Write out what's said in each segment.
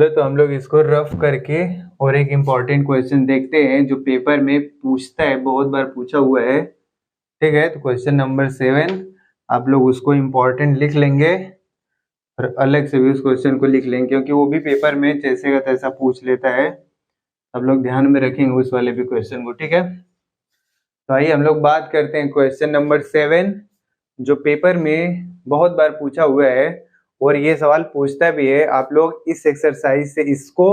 चलो तो हम लोग इसको रफ करके और एक इम्पॉर्टेंट क्वेश्चन देखते हैं जो पेपर में पूछता है, बहुत बार पूछा हुआ है। ठीक है, तो क्वेश्चन नंबर 7 आप लोग उसको इम्पोर्टेंट लिख लेंगे और अलग से भी उस क्वेश्चन को लिख लेंगे क्योंकि वो भी पेपर में जैसे का तैसा पूछ लेता है। आप लोग ध्यान में रखेंगे उस वाले भी क्वेश्चन को। ठीक है, तो आइए हम लोग बात करते हैं क्वेश्चन नंबर 7 जो पेपर में बहुत बार पूछा हुआ है और ये सवाल पूछता भी है। आप लोग इस एक्सरसाइज से इसको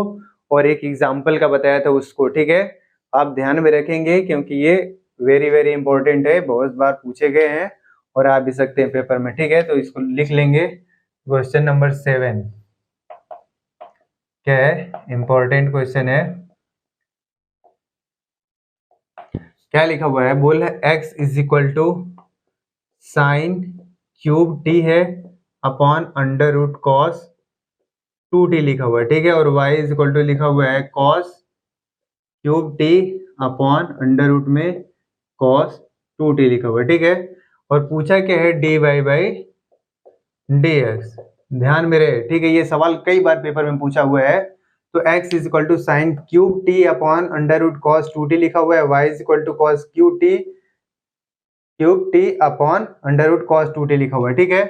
और एक एग्जाम्पल का बताया था उसको, ठीक है, आप ध्यान में रखेंगे क्योंकि ये वेरी वेरी इंपॉर्टेंट है, बहुत बार पूछे गए हैं और आ भी सकते हैं पेपर में। ठीक है, तो इसको लिख लेंगे। क्वेश्चन नंबर 7 क्या है, इंपॉर्टेंट क्वेश्चन है। क्या लिखा हुआ है, बोल x is equal to sine cube T है upon under root cos 2t लिखा हुआ है। ठीक है, और y इज इक्वल टू लिखा हुआ है cos cube T upon under root में कॉस 2t लिखा हुआ है। ठीक है, और पूछा क्या है, dy बाई dx। ध्यान में रहे, ठीक है, ये सवाल कई बार पेपर में पूछा हुआ है। तो x is equal to sine cube T upon under root cos 2t लिखा हुआ है, y is equal to cos cube T upon under root cos 2t लिखा हुआ है। ठीक है,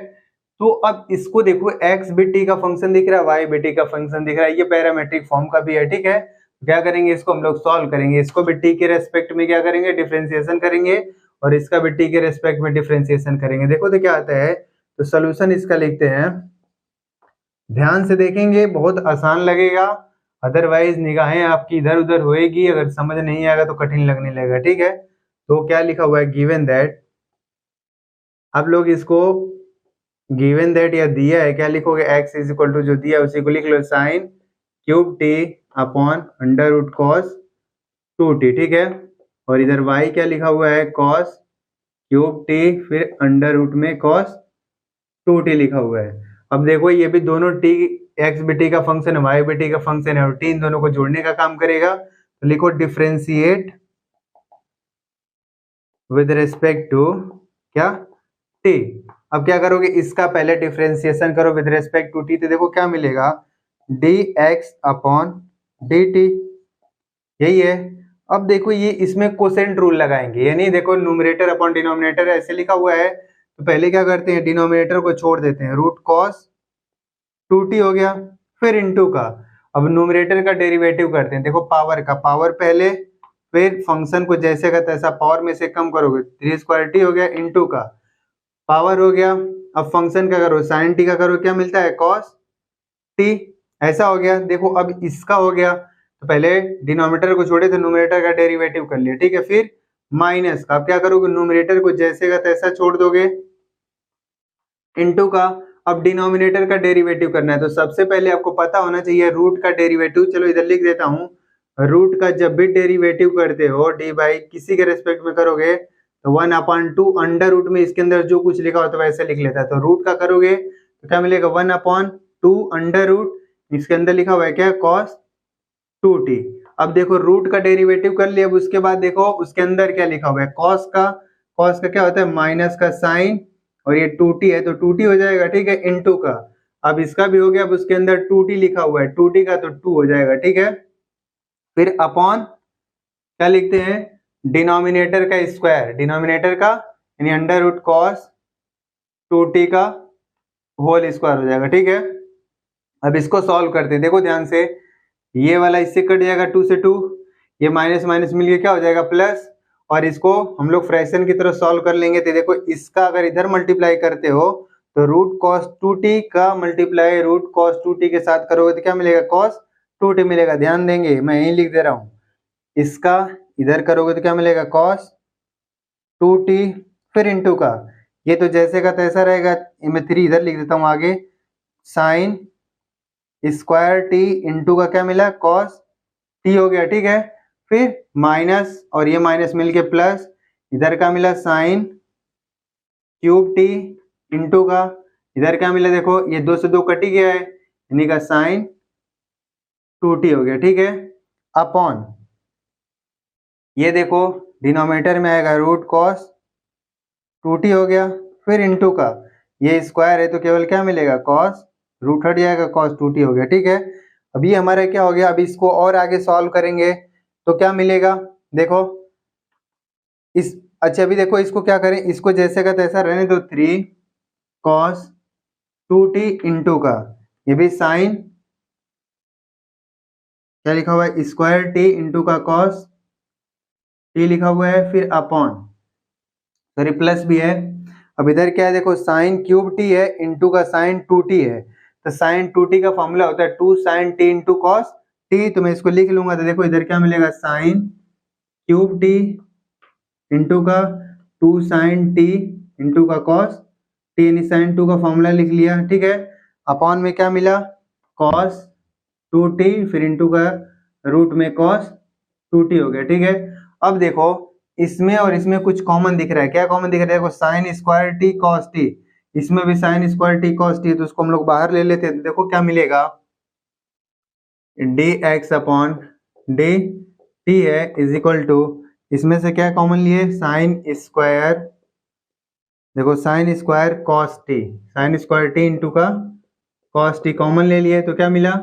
तो अब इसको देखो, x भी t का फंक्शन दिख रहा है, y भी t का फंक्शन दिख रहा है, ये पैरामेट्रिक फॉर्म का भी है। ठीक है, क्या करेंगे, इसको हम लोग सॉल्व करेंगे, इसको भी t के रेस्पेक्ट में क्या करेंगे, डिफरेंशिएशन करेंगे और इसका भी t के रेस्पेक्ट में डिफरेंशिएशन करेंगे। देखो तो क्या आता है, तो सोल्यूशन इसका लिखते हैं। ध्यान से देखेंगे, बहुत आसान लगेगा, अदरवाइज निगाहें आपकी इधर उधर होएगी, अगर समझ नहीं आएगा तो कठिन लगने लगेगा। ठीक है, तो क्या लिखा हुआ है, गिवन दैट, आप लोग इसको गिवन दैट या दिया है, क्या लिखोगे, x इज इक्वल टू जो दिया उसी को लिख लो, sine cube T upon under root cos 2t। ठीक है, और इधर y क्या लिखा हुआ है, कॉस क्यूब टी फिर अंडर रूट में कॉस 2t लिखा हुआ है। अब देखो ये भी दोनों t, x भी t का फंक्शन है, y भी t का फंक्शन है और t इन दोनों को जोड़ने का काम करेगा। तो लिखो डिफरेंशिएट विद रिस्पेक्ट टू क्या, t। अब क्या करोगे, इसका पहले डिफरेंशिएशन करो विद रिस्पेक्ट टू t, तो देखो क्या मिलेगा, dx अपॉन dt, यही है। अब देखो ये इसमें कोसेंट रूल लगाएंगे, यानी देखो न्यूमरेटर अपॉन डिनोमिनेटर ऐसे लिखा हुआ है, तो पहले क्या करते हैं, डिनोमिनेटर को छोड़ देते हैं, रूट कॉस 2t हो गया, फिर इनटू का, अब न्यूमरेटर का डेरिवेटिव करते हैं, देखो पावर का, पावर पहले, फिर फंक्शन को जैसे का तैसा पावर में से कम करोगे, 3 स्क्वायर टी हो गया, इनटू का पावर हो गया। अब फंक्शन का करो, साइन टी का करो, क्या मिलता है, कॉस टी, ऐसा हो गया। देखो अब इसका हो गया, तो पहले डिनोमिनेटर को छोड़े तो न्यूमरेटर का डेरिवेटिव कर लिया। ठीक है, फिर माइनस का, अब क्या करोगे, न्यूमरेटर को जैसे का तैसा छोड़ दोगे, इनटू का, अब डिनोमिनेटर का डेरिवेटिव करना है, तो सबसे पहले आपको पता होना चाहिए रूट का डेरिवेटिव। चलो इधर लिख देता हूँ, रूट का जब भी डेरिवेटिव करते हो डी बाई किसी के रेस्पेक्ट में करोगे तो 1/2 अंडर रूट में इसके अंदर जो कुछ लिखा होता है वैसे लिख लेता है, तो रूट का करोगे तो क्या मिलेगा, 1/2 अंडर रूट, इसके अंदर लिखा हुआ है क्या, cos 2t। अब देखो रूट का डेरिवेटिव कर लिया, अब उसके बाद देखो उसके अंदर क्या लिखा हुआ है, cos का क्या होता है, माइनस का साइन, और ये 2t है तो 2t हो जाएगा। ठीक है, इनटू का, अब इसका भी हो गया, अब उसके अंदर 2t लिखा हुआ है, 2t का तो 2 हो जाएगा। ठीक है, फिर अपॉन क्या लिखते हैं, डिनोमिनेटर का स्क्वायर, डिनोमिनेटर का यानी अंडर रूट कॉस 2t का होल स्क्वायर हो जाएगा। ठीक है, अब इसको सॉल्व करते हैं, देखो ध्यान से, ये वाला इससे कट जाएगा, 2 से 2, ये माइनस माइनस मिलके क्या हो जाएगा, प्लस, और इसको हम लोग फ्रैक्शन की तरह सॉल्व कर लेंगे। तो देखो इसका अगर इधर मल्टीप्लाई करते हो तो रूट कॉस 2t का मल्टीप्लाई रूट कॉस 2t के साथ करोगे तो क्या मिलेगा, कॉस 2t मिलेगा। ध्यान देंगे, मैं यही लिख दे रहा हूँ, इसका इधर करोगे तो क्या मिलेगा, कॉस 2t, फिर इनटू का, ये तो जैसे का तैसा रहेगा, मैं 3 इधर लिख देता हूँ आगे, साइन स्क्वायर टी इंटू का क्या मिला, कॉस टी हो गया। ठीक है, फिर माइनस और ये माइनस मिलके प्लस, इधर का मिला साइन क्यूब टी इंटू का, इधर क्या मिला, देखो ये 2 से 2 कट ही गया है, यानी का साइन 2t हो गया। ठीक है, अपॉन ये देखो डिनोमिनेटर में आएगा रूट कॉस 2t हो गया, फिर इंटू का, ये स्क्वायर है तो केवल क्या मिलेगा, कॉस, रूट हट जाएगा, कॉस 2t हो गया। ठीक है, अब ये हमारा क्या हो गया, अब इसको और आगे सॉल्व करेंगे तो क्या मिलेगा, देखो इस, अच्छा अभी देखो इसको क्या करें, इसको जैसे का तैसा रहने दो, 3 cos 2t इंटू का, ये भी साइन क्या लिखा हुआ है, स्क्वायर टी इंटू का कॉस टी लिखा हुआ है, फिर अपॉन, सॉरी प्लस भी है। अब इधर क्या है, देखो साइन क्यूब टी है इंटू का साइन 2t है, तो साइन 2t का फॉर्मूला होता है 2 sin t into cos T, तो मैं इसको लिख लूंगा, तो देखो इधर क्या मिलेगा, साइन क्यूब टी इंटू का 2 sin t इंटू का कॉस टी, यानी साइन 2 का फॉर्मूला लिख लिया, ठीक है। अपॉन में क्या मिला, कॉस 2t, फिर इंटू का रूट में कॉस 2t हो गया, ठीक है। अब देखो इसमें और इसमें कुछ कॉमन दिख रहा है, क्या कॉमन दिख रहा है, देखो sine square T cos T, इसमें भी sine square T cos T है, तो उसको हम लोग बाहर ले लेते हैं, तो देखो क्या मिलेगा, D x upon D T है इज इक्वल टू, इसमें से क्या कॉमन लिए, साइन स्क्वायर, देखो sine square cos T, sine square T into का कॉस टी कॉमन ले लिए, तो क्या मिला,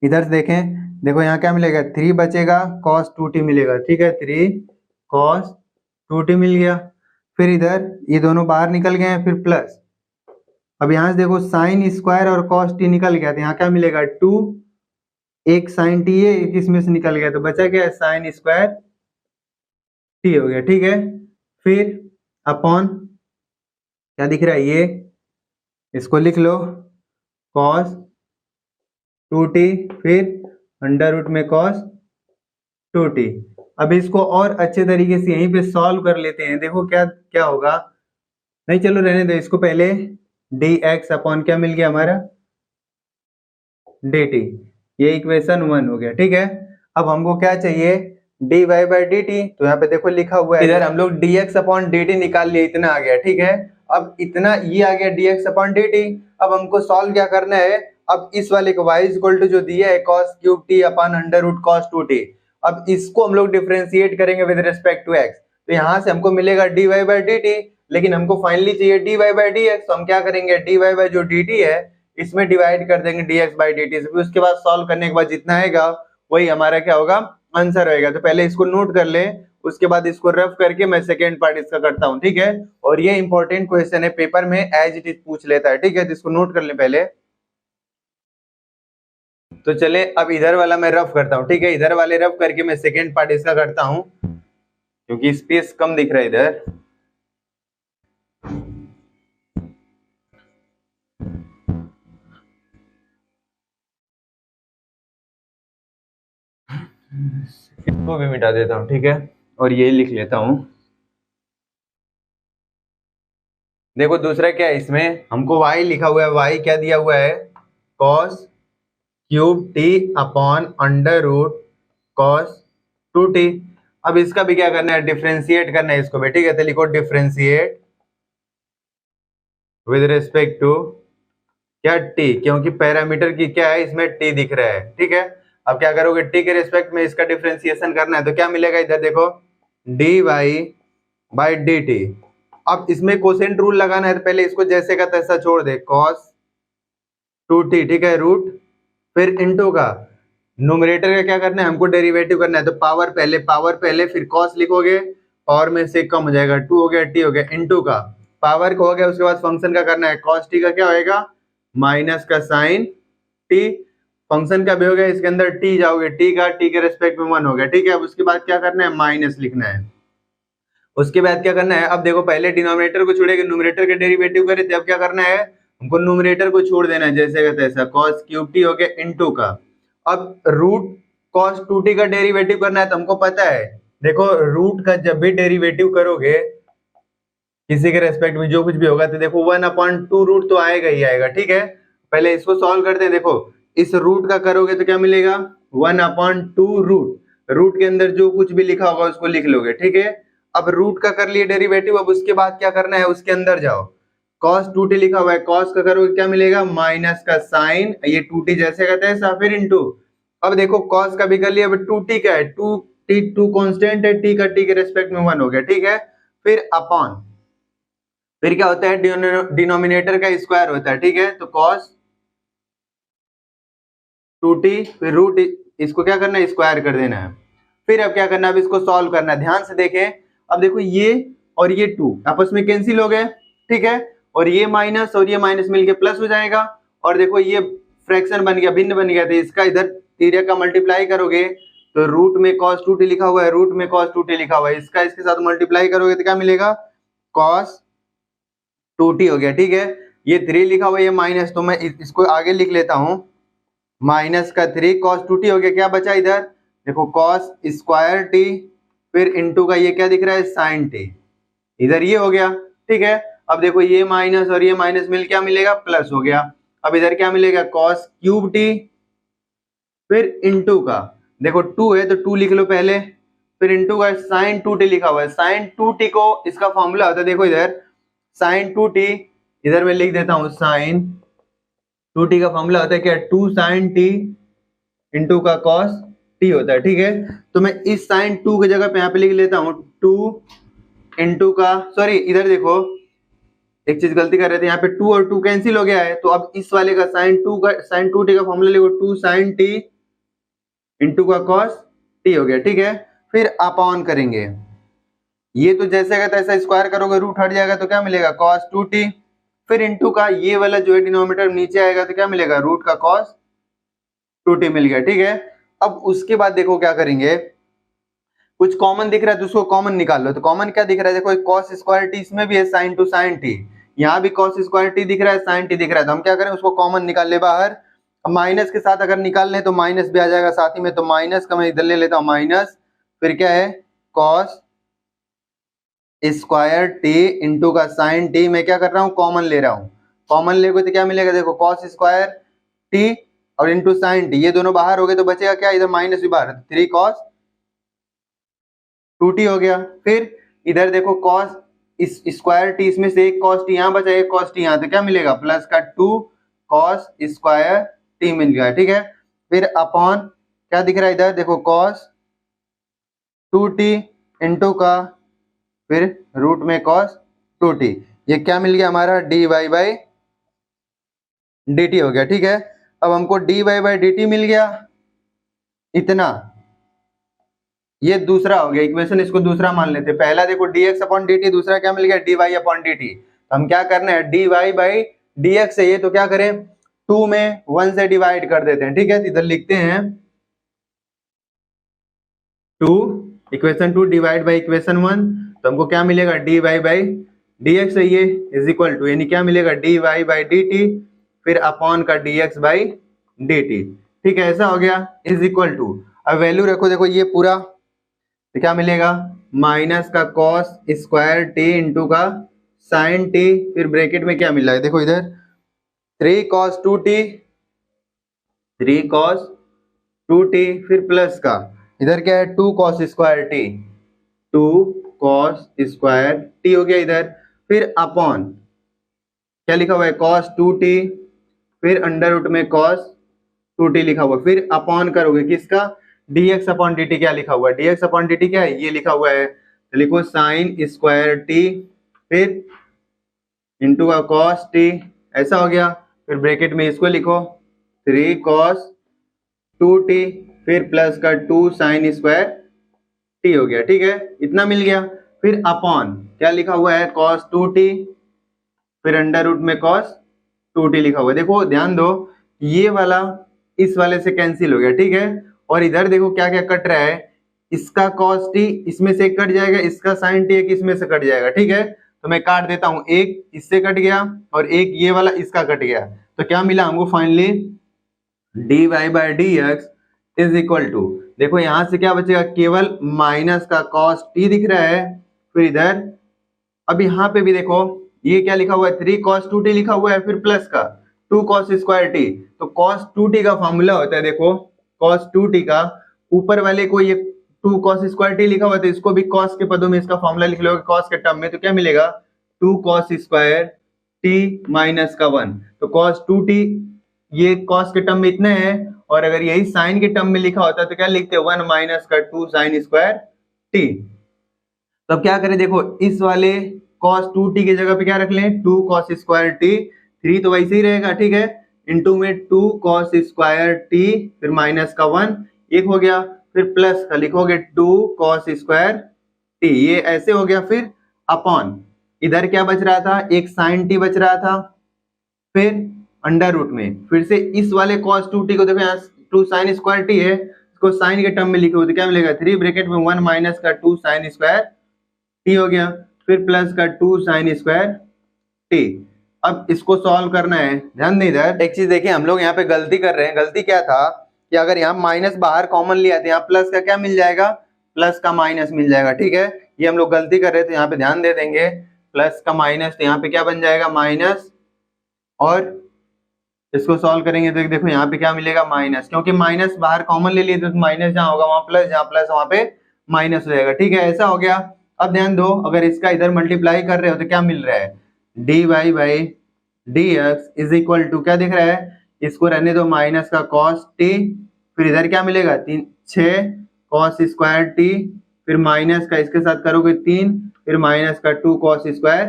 इधर से देखें, देखो यहाँ क्या मिलेगा, 3 बचेगा, cos 2t मिलेगा, ठीक है, 3 cos 2t मिल गया। फिर इधर ये दोनों बाहर निकल गए हैं, फिर प्लस, अब यहाँ से देखो साइन स्क्वायर और cos t निकल गया, तो यहाँ क्या मिलेगा, 2, एक साइन t है, एक इसमें से निकल गया, तो बचा क्या, साइन स्क्वायर t हो गया, ठीक है। फिर अपॉन क्या दिख रहा है, ये इसको लिख लो, cos 2t, फिर अंडर रूट में cos 2t। अब इसको और अच्छे तरीके से यहीं पे सॉल्व कर लेते हैं, देखो क्या क्या होगा, नहीं चलो रहने दो इसको, पहले dx अपॉन क्या मिल गया हमारा, dt, ये इक्वेशन 1 हो गया, ठीक है। अब हमको क्या चाहिए, dy बाई dt, तो यहाँ पे देखो लिखा हुआ है, इधर हम लोग dx अपॉन dt निकाल लिए, इतना आ गया, ठीक है। अब इतना ये आ गया dx अपॉन dt, अब हमको सॉल्व क्या करना है, अब इस वाले को y इक्वल टू जो दिया है cos cube t upon under root cos 2t, अब इसको हम लोग डिफरेंशिएट करेंगे विद रिस्पेक्ट टू x, तो यहाँ से हमको मिलेगा dy बाई dt, लेकिन हमको फाइनली चाहिए dy बाई dx, तो हम क्या करेंगे, dy बाई जो dt है इसमें डिवाइड कर देंगे dx बाई dt से, फिर उसके बाद सॉल्व करने के बाद जितना आएगा वही हमारा क्या होगा, आंसर होएगा। तो पहले इसको नोट कर ले, उसके बाद इसको रफ करके मैं सेकेंड पार्ट इसका करता हूँ, ठीक है। और ये इंपॉर्टेंट क्वेश्चन है, पेपर में एज इट इज पूछ लेता है, ठीक है, तो इसको नोट कर ले पहले। तो चले अब इधर वाला मैं रफ करता हूँ, ठीक है, इधर वाले रफ करके मैं सेकेंड पार्ट इसका करता हूँ, क्योंकि स्पेस कम दिख रहा है इधर। इसको भी मिटा देता हूँ, ठीक है, और ये लिख लेता हूँ। देखो दूसरा क्या है, इसमें हमको y लिखा हुआ है, y क्या दिया हुआ है, cos cube t upon under root cos 2t। अब इसका भी क्या करना है, डिफरेंशिएट करना है इसको भी, ठीक है, तो लिखो डिफरेंशिएट विद रिस्पेक्ट टू क्या, t, क्योंकि पैरामीटर की क्या है इसमें t दिख रहा है, ठीक है। अब क्या करोगे, t के रिस्पेक्ट में इसका डिफरेंशिएशन करना है, तो क्या मिलेगा, इधर देखो dy बाई dt। अब इसमें कोसेंट रूल लगाना है, तो पहले इसको जैसे का तैसा छोड़ दे, cos 2t, ठीक है, रूट, फिर इनटू का न्यूमरेटर का क्या करना है, हमको डेरिवेटिव करना है, तो पावर पहले फिर cos लिखोगे, पावर में से कम हो जाएगा, 2 हो गया, t हो गया, इनटू का पावर को हो गया, उसके बाद फंक्शन का करना है, cos t का क्या होएगा, माइनस का साइन t, फंक्शन का भी हो गया, इसके अंदर t जाओगे, t का t के रेस्पेक्ट में 1 हो गया, ठीक है। अब उसके बाद क्या करना है, माइनस लिखना है, उसके बाद क्या करना है, अब देखो पहले डिनोमिनेटर को छोड़ेगा, न्यूमरेटर के डेरिवेटिव करे थे, अब क्या करना है, हमको न्यूमरेटर को छोड़ देना है, जैसे का तैसा, cos क्यूब t हो गया इनटू का, अब रूट cos 2t का डेरिवेटिव करना है, तो हमको पता है, देखो रूट का जब भी डेरिवेटिव करोगे किसी के रेस्पेक्ट में जो कुछ भी होगा, तो देखो 1/2 रूट तो आएगा ही आएगा, ठीक है। पहले इसको सॉल्व करते हैं, देखो इस रूट का करोगे तो क्या मिलेगा, 1/2 रूट, रूट के अंदर जो कुछ भी लिखा होगा उसको लिख लोगे, ठीक है। अब रूट का कर लिए डेरिवेटिव, अब उसके बाद क्या करना है, उसके अंदर जाओ, cos 2t लिखा हुआ है, cos का करोगे क्या मिलेगा, माइनस का साइन, ये 2t जैसे कहते हैं, फिर इनटू, अब देखो cos का भी कर लिया, अब 2t का है, 2 कांस्टेंट है, t का t के रेस्पेक्ट में 1 हो गया, ठीक है। फिर अपॉन, फिर क्या होता है, डिनोमिनेटर का स्क्वायर होता है, ठीक है, तो cos 2t, फिर रूट इसको क्या करना है, स्क्वायर कर देना है। फिर अब क्या करना है, अब इसको सॉल्व करना है। ध्यान से देखें, अब देखो ये और ये 2 आपस में कैंसिल हो गए, ठीक है, और ये माइनस मिलके प्लस हो जाएगा। और देखो ये फ्रैक्शन बन गया, भिन्न बन गया, तो इसका इधर एरिया का मल्टीप्लाई करोगे तो रूट में cos 2t लिखा हुआ है, रूट में cos 2t लिखा हुआ है, इसका इसके साथ मल्टीप्लाई करोगे तो क्या मिलेगा, cos 2t हो गया, ठीक है। ये 3 लिखा हुआ है, ये माइनस, तो मैं इसको आगे लिख लेता हूं, माइनस का 3 cos 2t हो गया। क्या बचा इधर, देखो cos स्क्वायर t, फिर इंटू का ये क्या दिख रहा है, sin t, इधर ये हो गया, ठीक है। अब देखो ये माइनस और ये माइनस मिल क्या मिलेगा, प्लस हो गया। अब इधर क्या मिलेगा, cos क्यूब t, फिर इंटू का, देखो 2 है तो 2 लिख लो पहले, फिर इंटू का sin 2t लिखा हुआ है। sin 2t को इसका फॉर्मूला होता है, देखो इधर sin 2t, इधर मैं लिख देता हूं, sin 2t का फॉर्मूला होता है क्या, 2 sin t इंटू का cos t होता है, ठीक है। तो मैं इस sin 2 की जगह पे यहाँ पे लिख लेता हूँ 2 इंटू का, सॉरी इधर देखो एक चीज गलती कर रहे थे, यहाँ पे 2 और 2 कैंसिल हो गया है, तो अब इस वाले का sin 2t का फॉर्मूला लिखो 2 sin t इंटू का cos t हो गया, ठीक है। फिर अपॉन करेंगे, ये तो जैसे का तैसा स्क्वायर करोगे, रूट हट जाएगा तो क्या मिलेगा, cos 2t, फिर इंटू का ये वाला जो है डिनोमिनेटर नीचे आएगा तो क्या मिलेगा, रूट का cos 2t मिल गया, ठीक है। अब उसके बाद देखो क्या करेंगे, कुछ कॉमन दिख रहा है तो उसको कॉमन निकाल लो। तो कॉमन क्या दिख रहा है, देखो cos स्क्वायर t इसमें भी है, sin 2 sin t, यहाँ भी cos स्क्वायर t दिख रहा है, sin t दिख रहा है, तो हम क्या करें, उसको कॉमन निकाल ले बाहर। अब माइनस के साथ अगर निकाल लें तो माइनस भी आ जाएगा साथ ही में, तो माइनस का मैं इधर ले लेता हूँ माइनस, फिर क्या है cos स्क्वायर t इंटू का sin t, मैं क्या कर रहा हूँ, कॉमन ले रहा हूँ। कॉमन लेगे तो क्या मिलेगा, देखो cos स्क्वायर t और इंटू sin t, ये दोनों बाहर हो गए तो बचेगा क्या, इधर माइनस भी बाहर, 3 cos 2t हो गया। फिर इधर देखो cos इस स्क्वायर t, इसमें से एक cos t यहाँ बचा, एक cos t यहाँ, तो क्या मिलेगा, प्लस का 2 cos स्क्वायर t मिल गया, ठीक है। फिर अपॉन क्या दिख रहा है इधर, देखो cos 2t इंटू का, फिर रूट में cos 2t, ये क्या मिल गया हमारा, dy बाई dt हो गया, ठीक है। अब हमको dy बाई dt मिल गया इतना, ये दूसरा हो गया इक्वेशन, इसको दूसरा मान लेते हैं। पहला देखो dx अपॉन dt, दूसरा क्या मिल गया, dy अपॉन dt। तो हम क्या करना है, dy बाई dx है ये, तो क्या करें, 2 में 1 से डिवाइड कर देते हैं, ठीक है। तो इधर लिखते हैं 2 इक्वेशन 2 डिवाइड बाई इक्वेशन 1, तो हमको क्या मिलेगा, dy बाई dx है ये, इज इक्वल टू, यानी क्या मिलेगा, dy बाई dt, फिर अपॉन का dx बाई dt, ठीक है, ऐसा हो गया, इज इक्वल टू। अब वैल्यू रखो, देखो ये पूरा, तो क्या मिलेगा, माइनस का cos स्क्वायर t इंटू का sin t, फिर ब्रैकेट में क्या मिल रहा है, देखो इधर 3 cos 2t, 3 cos 2t, फिर प्लस का इधर क्या है, 2 cos square t, 2 cos square t हो गया इधर, फिर अपॉन क्या लिखा हुआ है, cos 2t, फिर अंडर रूट में cos 2t लिखा हुआ, फिर अपॉन करोगे किसका, dx अपॉन dt, क्या लिखा हुआ है, dx अपॉन dt क्या है, ये लिखा हुआ है, तो लिखो sin स्क्वायर t, फिर इंटू का cos t, ऐसा हो गया। फिर ब्रैकेट में इसको लिखो 3 cos 2t, फिर प्लस का 2 sin स्क्वायर t हो गया, ठीक है, इतना मिल गया। फिर अपॉन क्या लिखा हुआ है, cos 2t, फिर अंडर रूट में cos 2t लिखा हुआ है। देखो ध्यान दो, ये वाला इस वाले से कैंसिल हो गया, ठीक है। और इधर देखो क्या क्या कट रहा है, इसका cos t इसमें से कट जाएगा, इसका sin t एक इसमें से कट जाएगा, ठीक है। तो मैं काट देता हूं, एक इससे कट गया और एक ये वाला इसका कट गया, तो क्या मिला हमको finally, dy by dx is equal to, देखो यहां से क्या बचेगा, केवल माइनस का cos t दिख रहा है, फिर इधर अब यहाँ पे भी देखो ये क्या लिखा हुआ है, 3 cos 2t लिखा हुआ है, फिर प्लस का 2 cos स्क्वायर t, तो cos 2t का फॉर्मूला होता है, देखो cos 2t का ऊपर वाले को ये 2 cos स्क्वायर t लिखा हुआ है, तो इसको भी cos के पदों में इसका फॉर्मूला लिख लोगे cos के टर्म में, तो क्या मिलेगा, 2 cos स्क्वायर t माइनस का 1, तो cos 2t ये cos के टर्म में इतना है, और अगर यही sin के टर्म में लिखा होता तो क्या लिखते, 1 माइनस का 2 sin स्क्वायर t। तो अब क्या करें, देखो इस वाले cos 2t की जगह पे क्या रख लें, 2 cos स्क्वायर t, 3 तो वैसे ही रहेगा, ठीक है, इंटू में 2 कॉस स्क्वायर टी, फिर माइनस का 1 एक हो गया, फिर प्लस का लिखोगे 2 कॉस स्क्वायर टी, ये ऐसे हो गया, फिर अपॉन इधर क्या बच रहा था, एक साइन टी बच रहा था, फिर अंडर रूट में फिर से इस वाले cos 2t को देखो यहाँ 2 साइन स्क्वायर टी है, इसको साइन के टर्म में लिखे हो तो क्या मिलेगा, 3 ब्रैकेट में 1 माइनस का 2 साइन स्क्वायर टी हो गया, फिर प्लस का 2 साइन स्क्वायर टी। अब इसको सॉल्व करना है, ध्यान दें इधर एक चीज देखिए, हम लोग यहाँ पे गलती कर रहे हैं। गलती क्या था कि अगर यहाँ माइनस बाहर कॉमन लिया तो यहाँ प्लस का क्या मिल जाएगा, प्लस का माइनस मिल जाएगा, ठीक है। ये हम लोग गलती कर रहे थे, यहाँ पे ध्यान दे देंगे, प्लस का माइनस, तो यहाँ पे क्या बन जाएगा माइनस, और इसको सॉल्व करेंगे तो देखो यहाँ पे क्या मिलेगा माइनस, क्योंकि माइनस बाहर कॉमन ले लिए तो माइनस जहाँ होगा वहां प्लस, जहाँ प्लस वहां पे माइनस हो जाएगा, ठीक है, ऐसा हो गया। अब ध्यान दो, अगर इसका इधर मल्टीप्लाई कर रहे हो तो क्या मिल रहा है, d y by d x is equal to क्या दिख रहा है, इसको रहने दो माइनस का कॉस टी, फिर इधर क्या मिलेगा 6 कॉस स्क्वायर टी, फिर माइनस का इसके साथ करोगे 3, फिर माइनस का 2 कॉस स्क्वायर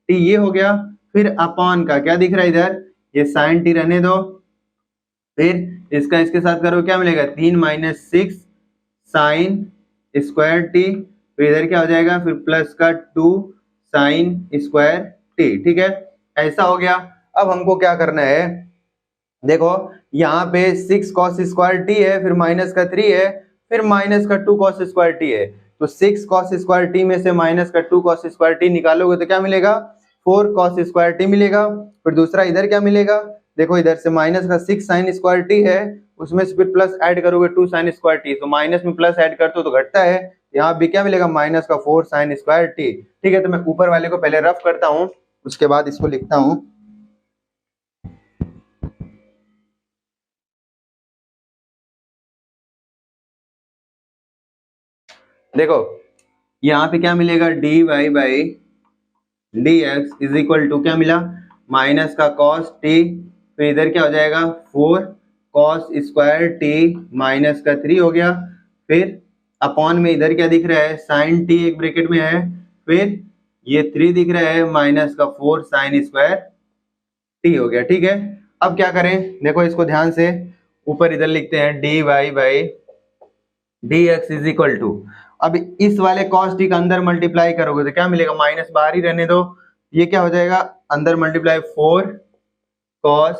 टी, ये हो गया। फिर अपॉन का क्या दिख रहा है इधर, ये साइन टी रहने दो, फिर इसका इसके साथ करो क्या मिलेगा 3 माइनस 6 साइन स्क्वायर टी, फिर इधर क्या हो जाएगा, फिर प्लस का 2 साइन स्क्वायर टी, ठीक है, ऐसा हो गया। अब हमको क्या करना है, देखो यहाँ पे 6 कॉस स्क्वायर टी है, फिर माइनस का 3 है, फिर माइनस का 2 कॉस स्क्वायर टी है, तो 6 कॉस स्क्वायर टी में से माइनस का 2 कॉस स्क्वायर टी निकालोगे तो क्या मिलेगा 4 कॉस स्क्वायर टी मिलेगा। फिर दूसरा इधर क्या मिलेगा, देखो इधर से माइनस का 6 साइन स्क्वायर टी है, उसमें से फिर प्लस ऐड करोगे 2 साइन स्क्वायर टी, तो माइनस में प्लस ऐड करते हो तो घटता है, यहाँ भी क्या मिलेगा माइनस का 4 साइन स्क्वायर टी, ठीक है। तो मैं ऊपर वाले को पहले रफ करता हूँ, उसके बाद इसको लिखता हूँ। देखो यहाँ पे क्या मिलेगा, d y by d x is equal to क्या मिला, माइनस का कॉस टी, फिर इधर क्या हो जाएगा 4 कॉस स्क्वायर टी माइनस का 3 हो गया, फिर अपॉन में इधर क्या दिख रहा है साइन टी एक ब्रैकेट में है, फिर ये 3 दिख रहा है माइनस का 4 साइन स्क्वायर टी हो गया, ठीक है। अब क्या करें, देखो इसको ध्यान से ऊपर इधर लिखते हैं, d y by d x is equal to, अब इस वाले कॉस टी का अंदर मल्टीप्लाई करोगे तो क्या मिलेगा, माइनस बाहर ही रहने दो, ये क्या हो जाएगा अंदर मल्टीप्लाई 4 कॉस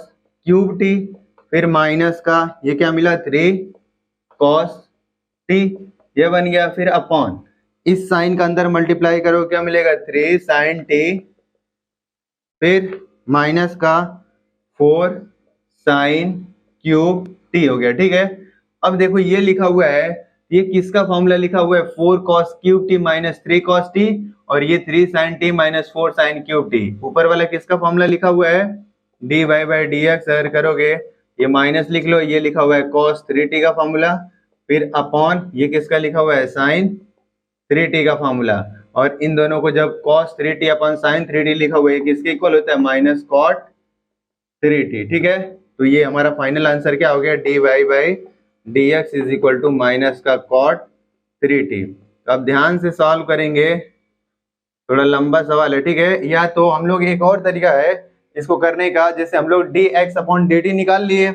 क्यूब टी, फिर माइनस का ये क्या मिला 3 कॉस टी, ये बन गया, फिर अपॉन इस साइन का अंदर मल्टीप्लाई करो क्या मिलेगा 3 साइन टी, फिर माइनस का 4 साइन क्यूब टी हो गया, ठीक है। अब देखो ये लिखा हुआ है, ये किसका फॉर्मूला लिखा हुआ है 4 cos cube t minus 3 cos t, और ये 3 sin t minus 4 sin cube t, ऊपर वाला किसका फॉर्मूला लिखा हुआ है d y by d x, अगर करोगे ये माइनस लिख लो, ये लिखा हुआ है cos 3t का फॉर्मूला, फिर अपॉन ये किसका लिखा हुआ है sin 3t का फॉर्मूला, और इन दोनों को जब cos 3t upon sin 3t लिखा हुआ है किसके इक्वल होता है माइनस cot 3t, ठीक है। तो ये हमारा फाइनल आंसर क्या हो गया, d y by d x is equal to minus का cot 3t। तो अब ध्यान से सॉल्व करेंगे, थोड़ा लंबा सवाल है, ठीक है। या तो हम लोग एक और तरीका है इसको करने का, जैसे हम लोग D x upon D T निकाल लिए,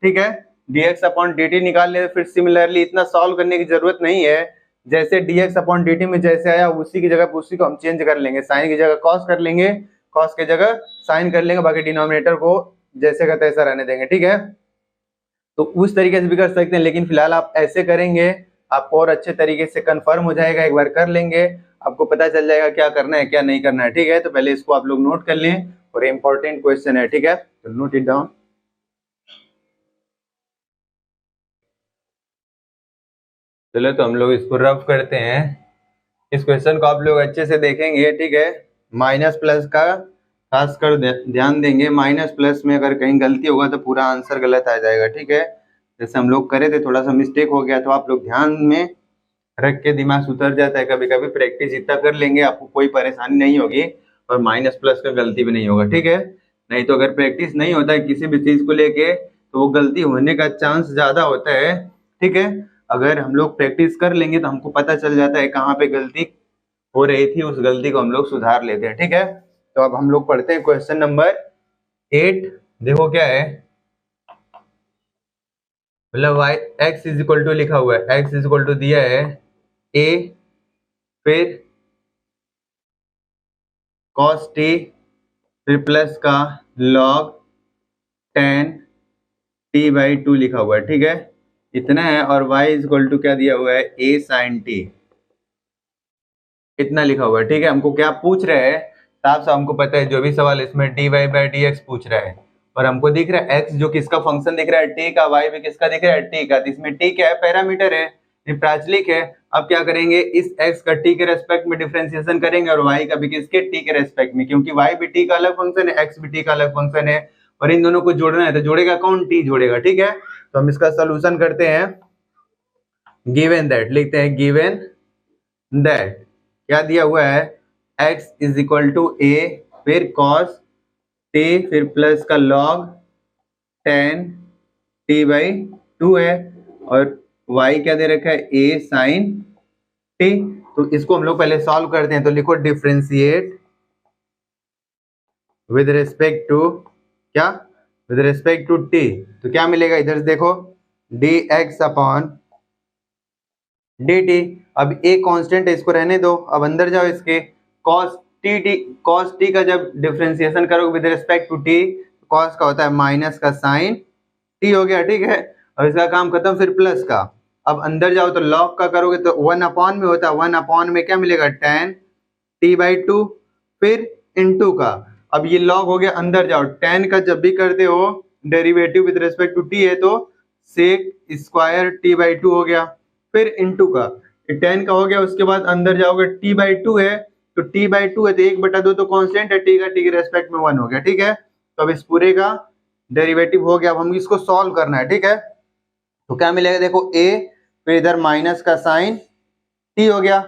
ठीक है, D x upon D T निकाल लिए, फिर सिमिलरली इतना सॉल्व करने की जरूरत नहीं है, जैसे D x upon D T में जैसे आया उसी की जगह उसी को हम चेंज कर लेंगे, साइन की जगह कॉस कर लेंगे, कॉस की जगह साइन कर लेंगे, बाकी डिनोमिनेटर को जैसे का तैसा रहने देंगे, ठीक है। तो उस तरीके से भी कर सकते हैं, लेकिन फिलहाल आप ऐसे करेंगे आपको और अच्छे तरीके से कंफर्म हो जाएगा, एक बार कर लेंगे आपको पता चल जाएगा क्या करना है क्या नहीं करना है, ठीक है। तो पहले इसको आप लोग नोट कर लें, और इम्पोर्टेंट क्वेश्चन है, ठीक है, तो नोट इट डाउन। चलो तो हम लोग इसको रफ करते हैं, इस क्वेश्चन को आप लोग अच्छे से देखेंगे, ठीक है। माइनस प्लस का खासकर ध्यान देंगे, माइनस प्लस में अगर कहीं गलती होगा तो पूरा आंसर गलत आ जाएगा, ठीक है। जैसे हम लोग करे थे थोड़ा सा मिस्टेक हो गया, तो आप लोग ध्यान में रख के दिमाग से उतर जाता है, कभी कभी प्रैक्टिस इतना कर लेंगे आपको कोई परेशानी नहीं होगी, और माइनस प्लस का गलती भी नहीं होगा, ठीक है। नहीं तो अगर प्रैक्टिस नहीं होता है किसी भी चीज को लेके तो वो गलती होने का चांस ज्यादा होता है, ठीक है। अगर हम लोग प्रैक्टिस कर लेंगे तो हमको पता चल जाता है कहाँ पे गलती हो रही थी, उस गलती को हम लोग सुधार लेते हैं, ठीक है। तो अब हम लोग पढ़ते हैं क्वेश्चन नंबर 8, देखो क्या है, मतलब y x is equal to लिखा हुआ है, एक्स इज इक्वल टू दिया है ए, फिर कॉस टी, फिर प्लस का log ten T by two लिखा हुआ है, ठीक है इतना है। और y इज इक्वल टू क्या दिया हुआ है, a sin t, इतना लिखा हुआ है, ठीक है। हमको क्या पूछ रहे हैं, साफ साफ हमको पता है जो भी सवाल इसमें dy बाई डी एक्स पूछ रहा है, और हमको दिख रहा है x जो किसका फंक्शन दिख रहा है t का, y भी किसका दिख रहा है t का, तो इसमें t क्या है, पैरामीटर है, ये प्राचलिक है। अब क्या करेंगे, इस x का t के रेस्पेक्ट में डिफरेंशिएशन करेंगे और y का भी किसके t के रेस्पेक्ट में, क्योंकि y भी t का अलग फंक्शन है, x भी t का अलग फंक्शन है, और इन दोनों को जोड़ना है तो जोड़ेगा कौन, t जोड़ेगा, ठीक है। तो हम इसका सोल्यूशन करते हैं। गिवन दैट लिखते हैं, गिवन दैट क्या दिया हुआ है, x इज इक्वल टू ए, फिर cos t, फिर प्लस का log tan t by to है, और y क्या दे रखा है, a sin t। तो इसको हम लोग पहले सॉल्व करते हैं, तो लिखो डिफरेंशिएट विद रिस्पेक्ट टू क्या, विद रिस्पेक्ट टू t, तो क्या मिलेगा, इधर से देखो dx अपॉन dt। अब a कांस्टेंट है, इसको रहने दो, अब अंदर जाओ इसके, cos t का जब डिफरेंशिएशन करोगे with respect to t, cos का होता है माइनस का sin t हो गया, ठीक है। और इसका काम खत्म, फिर प्लस का, अब अंदर जाओ तो log का करोगे तो 1 अपॉन में होता है, 1 अपॉन में क्या मिलेगा, tan t बाई टू, फिर इनटू का, अब ये log हो गया, अंदर जाओ, tan का जब भी करते हो derivative with respect to t है तो sec square t by two हो गया, फिर इनटू का, tan का हो गया, उसके बाद अंदर जाओगे t बाई टू है, तो t बाई टू है तो 1/2 तो कांस्टेंट है, t का t के रेस्पेक्ट में 1 हो गया, ठीक है। तो अब इस पूरे का डेरिवेटिव हो गया, अब हम इसको सॉल्व करना है, ठीक है। तो क्या मिलेगा, देखो a, फिर इधर माइनस का साइन t हो गया,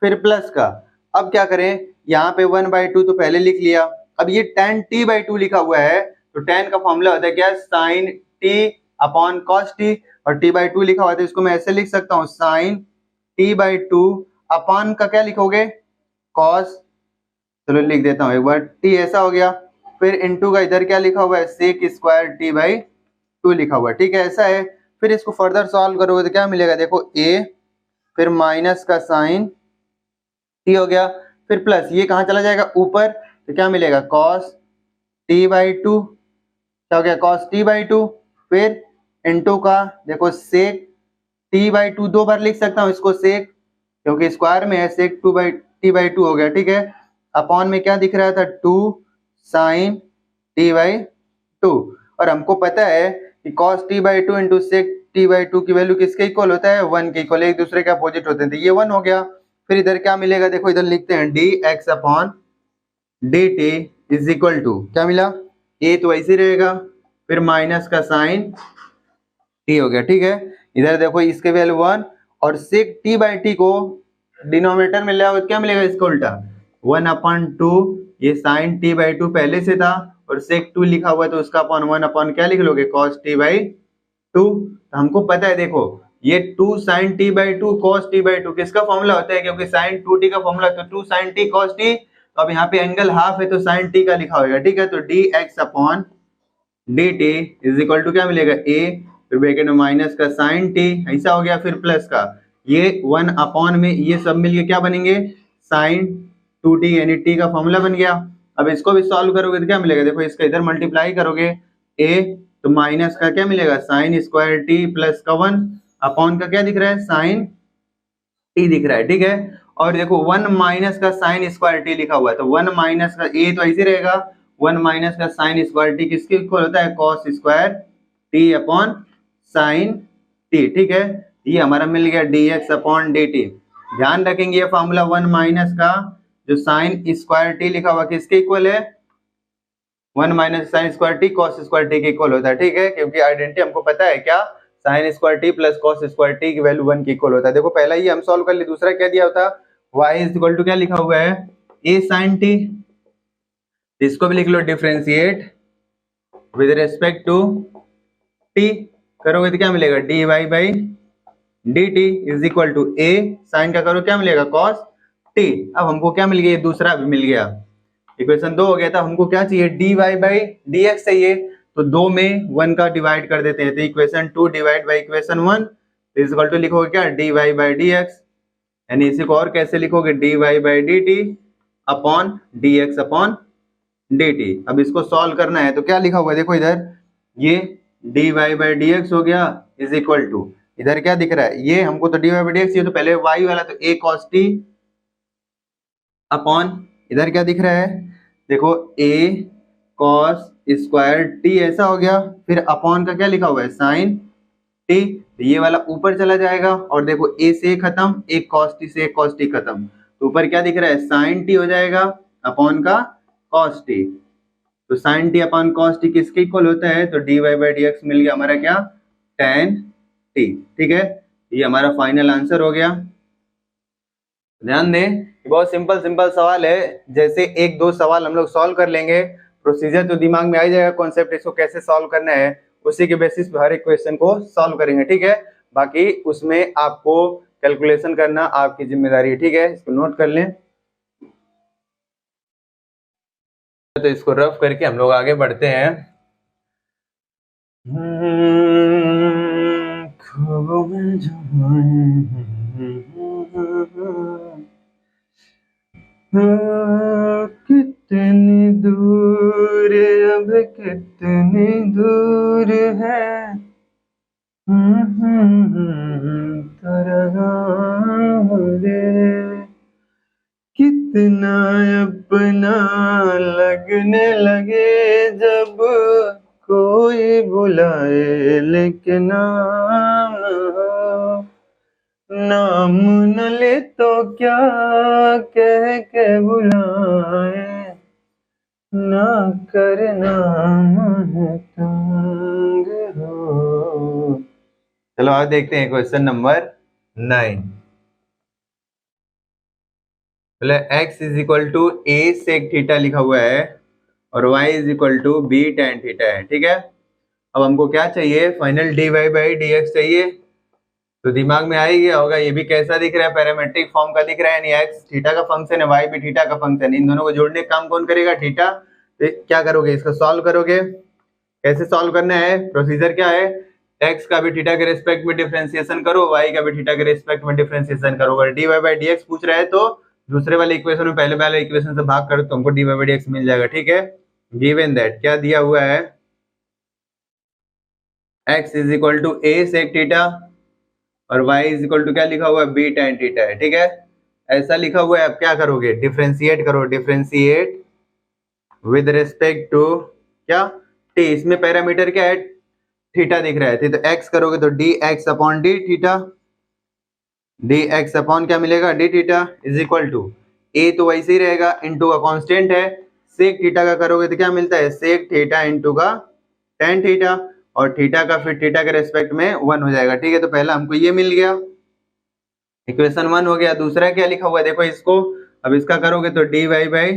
फिर प्लस का, अब क्या करें, यहाँ पे 1/2 तो पहले लिख लिया, अब ये tan t बाई टू लिखा हुआ है, तो tan का फॉर्मूला होता है क्या, sine t upon cos t, और t बाई टू लिखा हुआ है, इसको मैं ऐसे लिख सकता हूँ, sine t by two upon का क्या लिखोगे, कॉस, चलो लिख देता हूँ एक बार, t ऐसा हो गया, फिर इनटू का इधर क्या लिखा हुआ है, sec square t by two लिखा हुआ है, ठीक है ऐसा है। फिर इसको फर्दर सॉल्व करोगे तो क्या मिलेगा, देखो a, फिर माइनस का साइन t हो गया, फिर प्लस, ये कहाँ चला जाएगा ऊपर, तो क्या मिलेगा, cos t बाई टू, क्या हो गया, cos t बाई टू, फिर इनटू का, देखो सेक t बाई टू, दो बार लिख सकता हूँ इसको सेक, क्योंकि स्क्वायर में है, सेक t बाई टू हो गया, ठीक है। अपॉन में क्या दिख रहा था, 2 साइन t बाई टू, और हमको पता है कि cos t by two into sec t by two की वैल्यू किसके इक्वल होता है, 1 के इक्वल, एक दूसरे के अपोजिट होते हैं, तो ये 1 हो गया। फिर इधर क्या मिलेगा, देखो इधर लिखते हैं dx upon dt is equal to, क्या मिला, a तो वैसे रहेगा, फिर माइनस का साइन t हो गया, ठीक है। इधर देखो इसके वैल्यू 1, और सेक t बाई टी को डिनोमिनेटर में ले आओ, क्या मिलेगा, इसका उल्टा 1 अपॉन टू, ये साइन t बाई टू पहले से था, और सेक 2 लिखा हुआ है तो उसका अपॉन 1 अपॉन क्या लिख लोगे, cos t बाई टू। तो हमको पता है, देखो ये 2 sin t by to cos t by to किसका फॉर्मूला होता है, क्योंकि sin 2t का फॉर्मूला, तो 2 sin t cos t, तो अब यहाँ पे एंगल हाफ है तो sin t का लिखा होगा, ठीक है। तो dx upon dt is equal to क्या मिलेगा, a, फिर ब्रैकेट में माइनस का sin t, ऐसा हो गया, फिर प्लस का, ये 1 अपॉन में ये सब मिलके क्या बनेंगे, sin 2t, यानी t का फॉर्मूला बन गया। अब इसको भी सॉल्व करोगे तो क्या मिलेगा, देखो इसका इधर मल्टीप्लाई करोगे a, तो माइनस का क्या मिलेगा, साइन स्क्वायर t प्लस का 1 अपॉन का क्या दिख रहा है, साइन t दिख रहा है, ठीक है। और देखो 1 माइनस का साइन स्क्वायर t लिखा हुआ है, तो 1 माइनस का a तो ऐसे रहेगा, 1 माइनस का साइन स्क्वायर t किसके इक्वल होता है, cos square t upon sine t, ठीक है। ये हमारा मिल गया dx अपॉन dt। ध्यान रखेंगे ये फॉर्मूला 1 माइनस का जो साइन स्क्वायर t लिखा हुआ किसके इक्वल है, 1 minus sine square T cos square T के इक्वल होता है, ठीक है, क्योंकि आइडेंटिटी हमको पता है क्या, sine square T plus cos square T की वैल्यू 1 के इक्वल होता है। देखो पहला ही हम सॉल्व कर लिए, दूसरा क्या दिया होता, y इज इक्वल टू क्या लिखा हुआ है, a sin t, इसको भी लिख लो differentiate with respect to t, करोगे तो क्या मिलेगा, dy by dt is equal to a, sine का करो क्या मिलेगा, cos t। अब हमको क्या मिल गया, दूसरा भी मिल गया, इक्वेशन 2 हो गया था, हमको क्या चाहिए, dy बाई dx चाहिए, तो 2 में 1 का डिवाइड कर देते हैं, तो equation 2 divide by equation 1 is equal to लिखोगे क्या dy बाई dx, यानी इसी को और कैसे लिखोगे dy by dt upon dx upon dt। अब इसको सॉल्व करना है तो क्या लिखा हुआ है देखो इधर, ये dy बाई dx हो गया इज इक्वल टू, इधर क्या दिख रहा है ये हमको तो dy बाई dx, ये तो पहले y वाला तो a cos t अपॉन इधर क्या दिख रहा है देखो a cos स्क्वायर t ऐसा हो गया, फिर अपॉन का क्या लिखा हुआ है साइन t, ये वाला ऊपर चला जाएगा और देखो a से खत्म, एक cos t से एक cos t खत्म, तो ऊपर क्या दिख रहा है साइन t हो जाएगा अपॉन का cos t, तो sine t upon cos t किसके इक्वल होता है, तो dy बाई dx मिल गया हमारा क्या tan t। ठीक है, ये हमारा फाइनल आंसर हो गया। ध्यान दें बहुत सिंपल सवाल है, जैसे एक दो सवाल हम लोग सॉल्व कर लेंगे, प्रोसीजर तो दिमाग में आ ही जाएगा, कॉन्सेप्ट इसको कैसे सॉल्व करना है उसी के बेसिस पे हर एक क्वेश्चन को सॉल्व करेंगे। ठीक है, बाकी उसमें आपको कैलकुलेशन करना आपकी जिम्मेदारी है। ठीक है, इसको नोट कर लें। तो इसको रफ करके हम लोग आगे बढ़ते हैं। कितनी दूर अब कितनी दूर है कितना अपना लगने लगे जब कोई बुलाए, लेकिन नाम न ले तो क्या कह के बुलाए, ना करना तंग हो। चलो आज देखते हैं क्वेश्चन नंबर 9। बोले x is equal to a sec theta लिखा हुआ है और y is equal to b tan theta है। ठीक है, अब हमको क्या चाहिए फाइनल dy बाई dx चाहिए, तो दिमाग में आ ही गया होगा ये भी कैसा दिख रहा है पैरामेट्रिक फॉर्म का दिख रहा है, यानी x थीटा का फंक्शन है y भी थीटा का फंक्शन, इन दोनों को जोड़ने का काम कौन करेगा थीटा। तो क्या करोगे इसको सॉल्व करोगे, कैसे सॉल्व करना है प्रोसीजर क्या है, x का भी थीटा के रिस्पेक्ट में डिफरेंशिएशन करो, y का भी थीटा के रिस्पेक्ट में डिफरेंशिएशन करो। अगर dy बाई dx पूछ रहा है तो दूसरे वाले इक्वेशन में पहले वाले इक्वेशन से भाग करो तो हमको dy बाई dx मिल जाएगा। ठीक है, गिवन दैट क्या दिया हुआ है x is equal to a sec theta और y इज इक्वल टू क्या लिखा हुआ है b tan थीटा है। ठीक है, ऐसा लिखा हुआ है, अब क्या करोगे डिफरेंशिएट करो, डिफरेंशिएट विद रिस्पेक्ट टू क्या t, इसमें पैरामीटर क्या है थीटा दिख रहा है, तो x करोगे तो dx upon d theta, dx upon क्या मिलेगा d theta is equal to a तो वैसे ही रहेगा इनटू का कांस्टेंट है, सेक थीटा का करोगे तो क्या मिलता है सेक थीटा इनटू का tan थीटा, और थीटा का फिर थीटा के रेस्पेक्ट में 1 हो जाएगा। ठीक है, तो पहला हमको ये मिल गया इक्वेशन 1 हो गया। दूसरा क्या लिखा हुआ है देखो इसको, अब इसका करोगे तो dy बाई,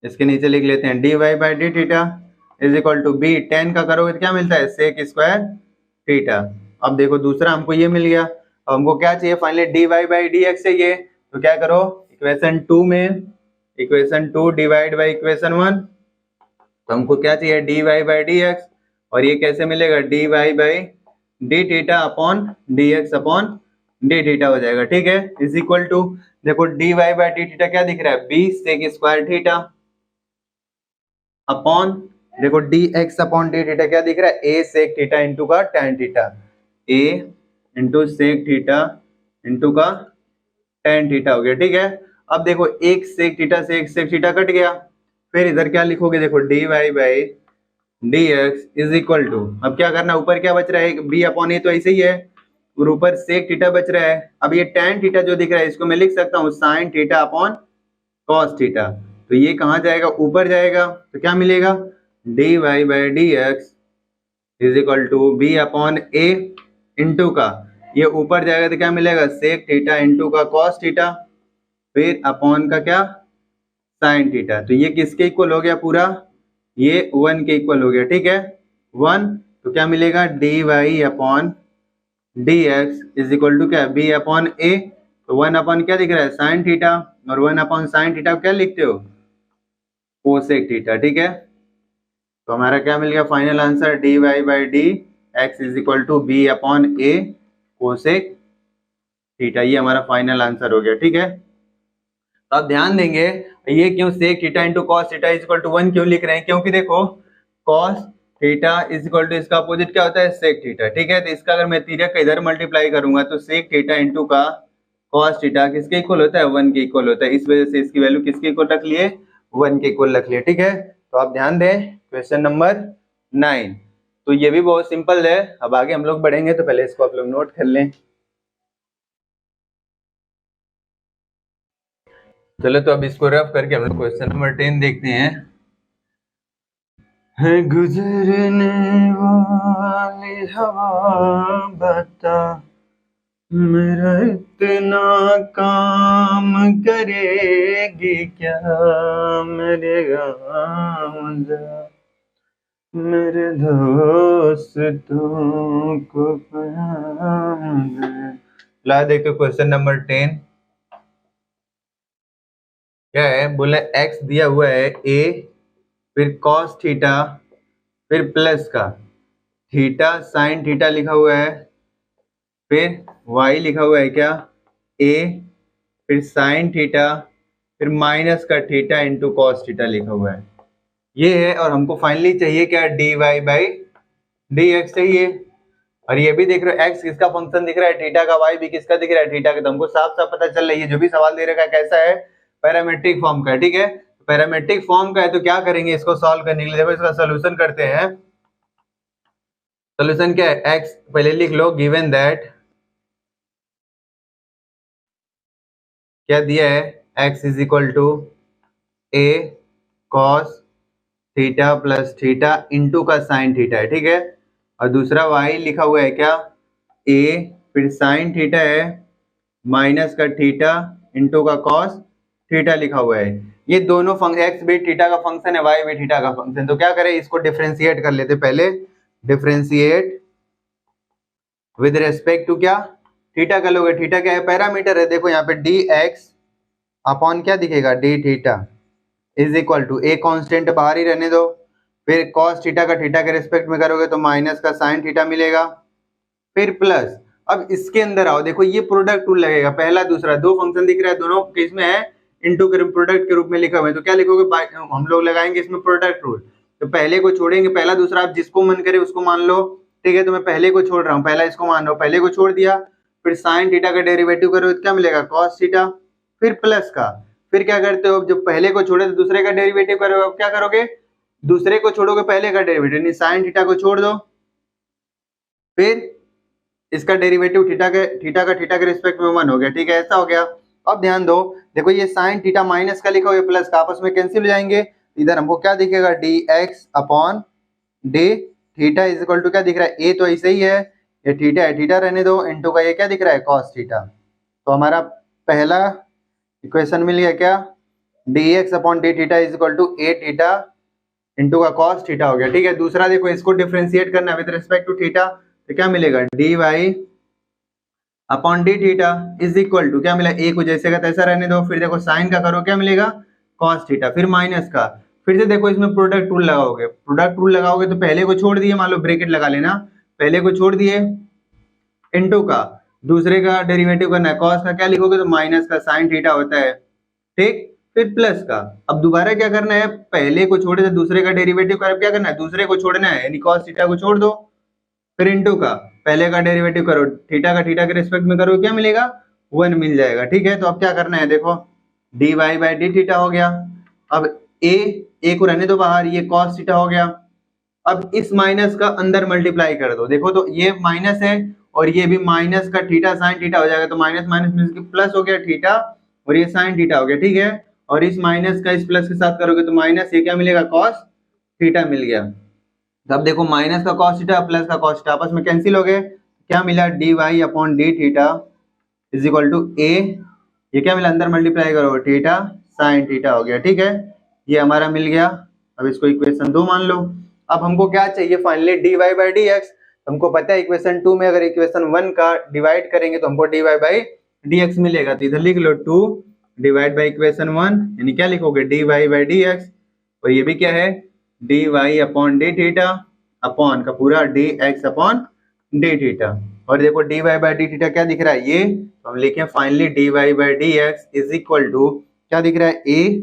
इसके नीचे लिख लेते हैं dy by d theta is equal to b tan का करोगे तो क्या मिलता है सेक स्क्वायर थीटा। अब देखो दूसरा हमको ये मिल गया, अब हमको क्या चाहिए फाइनली dy बाई dx चाहिए, तो क्या करो इक्वेशन 2 में इक्वेशन 2 डिवाइड बाई इक्वेशन 1, तो हमको क्या चाहिए dy बाई dx, और ये कैसे मिलेगा dy by d theta upon dx upon D theta हो जाएगा। ठीक है, इज इक्वल टू देखो dy बाई डी थीटा क्या दिख रहा है b sec square theta upon देखो dx अपॉन डी थीटा क्या दिख रहा है a सेक थीटा इंटू का tan theta, a into sec theta into का tan थीटा हो गया। ठीक है, अब देखो एक सेक थीटा से एक सेक थीटा कट गया, फिर इधर क्या लिखोगे देखो dy by dx is equal to, अब क्या करना ऊपर क्या बच रहा है b अपॉन a तो ऐसे ही है, और ऊपर सेक थीटा बच रहा है। अब ये tan थीटा जो दिख रहा है इसको मैं लिख सकता हूँ sign theta upon cos theta, तो ये कहाँ जाएगा ऊपर जाएगा, तो क्या मिलेगा dy by dx is equal to b upon a into का ये ऊपर जाएगा तो क्या मिलेगा सेक थीटा इंटू का cos थीटा, फिर अपॉन का क्या साइन थीटा, तो ये किसके इक्वल हो गया पूरा ये 1 के इक्वल हो गया। ठीक है 1, तो क्या मिलेगा dy upon dx is equal to क्या b अपॉन a, तो 1 अपॉन क्या दिख रहा है साइन थीटा, और 1 अपॉन साइन थीटा क्या लिखते हो कोसेक थीटा। ठीक है, तो हमारा क्या मिल गया final answer, dy by d x is equal to b upon a cosec theta. ये हमारा फाइनल आंसर हो गया। ठीक है, तो आप ध्यान देंगे ये क्यों sec theta into cos theta is equal to 1 क्यों लिख रहे हैं, क्योंकि देखो cos theta is equal to इसका अपोजिट क्या होता है सेक थीटा। ठीक है, तो इसका अगर मैं तिर्यक का इधर मल्टीप्लाई करूंगा तो सेक थीटा इंटू का कॉस थीटा किसके इक्वल होता है, 1 के इक्वल होता है। इस वजह से इसकी वैल्यू किसके इक्वल रख लिए, 1 के इक्वल रख लिए। ठीक है, तो आप ध्यान दें क्वेश्चन नंबर 9। तो ये भी बहुत सिंपल है। अब आगे हम लोग बढ़ेंगे तो पहले इसको आप लोग नोट कर लें। चलो तो अब इसको रफ करके हम लोग क्वेश्चन नंबर 10 देखते हैं। है गुजरने वाली हवा बता मेरा इतना काम करेगी क्या, मेरे गाँव मेरे दोस्तों को ला। देखो क्वेश्चन नंबर 10 क्या है, बोला x दिया हुआ है a, फिर cos थीटा, फिर प्लस का थीटा साइन थीटा लिखा हुआ है, फिर y लिखा हुआ है क्या a, फिर साइन थीटा, फिर माइनस का थीटा इंटू कॉस थीटा लिखा हुआ है। ये है, और हमको फाइनली चाहिए क्या, dy बाई डी एक्स चाहिए। और ये भी देख रहे हो x किसका फंक्शन दिख रहा है, थीटा का, y भी किसका दिख रहा है, थीटा का। तो हमको साफ साफ पता चल रही है जो भी सवाल दे रखा है कैसा है, पैरामेट्रिक फॉर्म का है। ठीक है, पैरामेट्रिक फॉर्म का है तो क्या करेंगे, इसको सॉल्व करने के लिए देखो इसका सोल्यूशन करते हैं। सोल्यूशन क्या है, x पहले लिख लो, गिवन दैट क्या दिया है, x is equal to a cos theta plus theta into का साइन थीटा है। ठीक है, और दूसरा y लिखा हुआ है क्या a, फिर साइन थीटा है, माइनस का थीटा इंटू का कॉस थीटा लिखा हुआ है। ये दोनों x भी थीटा का फंक्शन है, y भी थीटा का फंक्शन। तो क्या करें, इसको डिफरेंशिएट कर लेते पहले। डिफरेंशिएट विद रेस्पेक्ट टू क्या, थीटा का लोगे, थीटा क्या है, पैरामीटर है। देखो यहाँ पे dx अपॉन क्या दिखेगा, d theta is equal to a constant बाहर ही रहने दो, फिर cos थीटा का थीटा के रेस्पेक्ट में करोगे तो माइनस का साइन थीटा मिलेगा, फिर प्लस। अब इसके अंदर आओ, देखो ये प्रोडक्ट रूल लगेगा, पहला दूसरा दो फंक्शन दिख रहा है, दोनों केस में है इनटू के प्रोडक्ट के रूप में लिखा हुआ है। तो क्या लिखोगे, हम लोग लगाएंगे इसमें प्रोडक्ट रूल। तो पहले को छोड़ेंगे, पहला दूसरा आप जिसको मन करे उसको मान लो। ठीक है, तो मैं पहले को छोड़ रहा हूँ, पहला इसको मान लो, पहले को छोड़ दिया, फिर साइन थीटा का डेरिवेटिव करो तो क्या मिलेगा, कॉस थीटा, फिर प्लस का, फिर क्या करते हो, जब पहले को छोड़े तो दूसरे का डेरिवेटिव करोगे। अब क्या करोगे, दूसरे को छोड़ोगे पहले का डेरिवेटिव, साइन थीटा को छोड़ दो, फिर इसका डेरिवेटिव थीटा का थीटा के रिस्पेक्ट में 1 हो गया। ठीक है, ऐसा हो गया। अब ध्यान दो, देखो ये साइन थीटा माइनस का लिखा हुआ है, प्लस का, आपस में कैंसिल हो जाएंगे। इधर हमको क्या दिखेगा, d x upon D theta is equal to क्या दिख रहा है, ए तो ऐसे ही है, ये थीटा है, थीटा रहने दो, इंटू का ये क्या दिख रहा है, कॉस थीटा। तो हमारा पहला इक्वेशन मिल गया क्या, d x upon D theta is equal to a theta into का कॉस थीटा हो गया। ठीक है, दूसरा देखो इसको डिफरेंशिएट करना है विद रिस्पेक्ट टू थीटा, तो क्या मिलेगा, d Y upon D theta is equal to क्या मिला, ए को जैसे का तैसा रहने दो, फिर देखो साइन का करो क्या मिलेगा, कॉस थीटा, फिर माइनस का, फिर से देखो इसमें प्रोडक्ट रूल लगाओगे, प्रोडक्ट रूल लगाओगे तो पहले को छोड़ दिए, मान लो ब्रैकेट लगा लेना, पहले को छोड़ दिए, इनटू का दूसरे का डेरिवेटिव करना है, कॉस का क्या लिखोगे तो माइनस का साइन थीटा होता है। ठीक, फिर प्लस का, अब दोबारा क्या करना है, पहले को छोड़े तो दूसरे का डेरिवेटिव कर, क्या करना है, दूसरे को छोड़ना है, यानी कॉस थीटा को छोड़ दो, फिर इनटू का पहले का डेरिवेटिव करो, थीटा का थीटा के रिस्पेक्ट में करो, क्या मिलेगा, 1 मिल जाएगा। ठीक है, तो अब क्या करना है, देखो d y by d theta हो गया। अब ए को रहने दो बाहर, ये कॉस थीटा हो गया। अब इस माइनस का अंदर मल्टीप्लाई कर दो, देखो तो ये माइनस है और ये भी माइनस का थीटा साइन थीटा हो जाएगा, तो माइनस माइनस में प्लस हो गया थीटा, और ये साइन थीटा हो गया। ठीक है, और इस माइनस का इस प्लस के साथ करोगे तो माइनस, ये क्या मिलेगा, कॉस थीटा मिल गया। अब देखो माइनस का कॉस थीटा प्लस का कॉस थीटा आपस में कैंसिल हो गए, क्या मिला, D Y upon D theta is equal to A, ये क्या मिला, अंदर मल्टीप्लाई करो, थीटा साइन थीटा हो गया। ठीक है, ये हमारा मिल गया। अब इसको इक्वेशन 2 मान लो। अब हमको क्या चाहिए finally, d y by d x. हमको पता है इक्वेशन 2 में अगर इक्वेशन 1 का डिवाइड करेंगे तो हमको d y by d x मिलेगा। तो इधर लिख लो 2 डिवाइड बाई इक्वेशन 1, यानी क्या लिखोगे, d y by d x, और ये भी क्या है, d Y upon D theta upon का पूरा d x upon D theta. और देखो d y by d theta क्या दिख रहा है, ये तो हम लिखें finally d y by d x is equal to क्या दिख रहा है, ए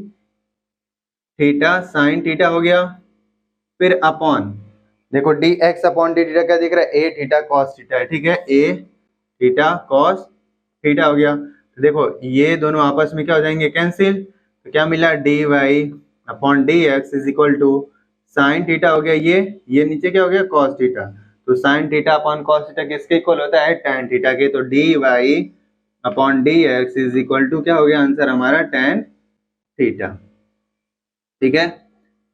थीटा साइन थीटा हो गया, फिर अपॉन देखो D x upon D theta क्या दिख रहा है, ए थीटा कॉस थीटा है, ठीक है, ए थीटा कॉस थीटा हो गया। तो देखो ये दोनों आपस में क्या हो जाएंगे, कैंसिल, तो क्या मिला D Y upon d x is equal to sine theta हो गया, ये नीचे क्या हो गया कॉस थीटा, तो sine theta upon cos theta किसके इक्वल होता है, tan थीटा के, तो d Y upon d x is equal to क्या हो गया आंसर हमारा tan थीटा। ठीक है,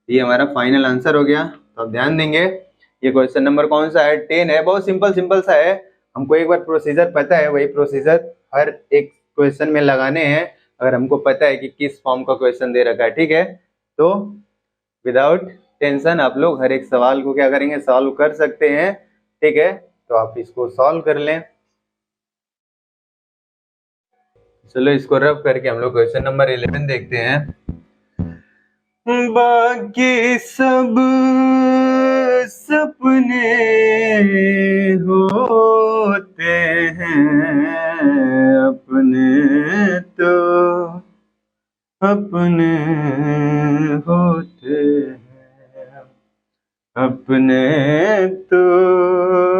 ये हमारा फाइनल आंसर हो गया। तो अब ध्यान देंगे ये क्वेश्चन नंबर कौन सा है, 10 है, बहुत सिंपल सा है, हमको एक बार प्रोसीजर पता है, वही प्रोसीजर हर एक क्वेश्चन में लगाने हैं, अगर हमको पता है कि किस फॉर्म का क्वेश्चन दे रखा है। ठीक है, तो विदाउट टेंशन आप लोग हर एक सवाल को क्या करेंगे, सॉल्व कर सकते हैं। ठीक है, तो आप इसको सॉल्व कर लें। चलो इसको रब करके हम लोग क्वेश्चन नंबर 11 देखते हैं। बाकी सब सपने होते हैं, अपने तो अपने होते हैं, अपने तो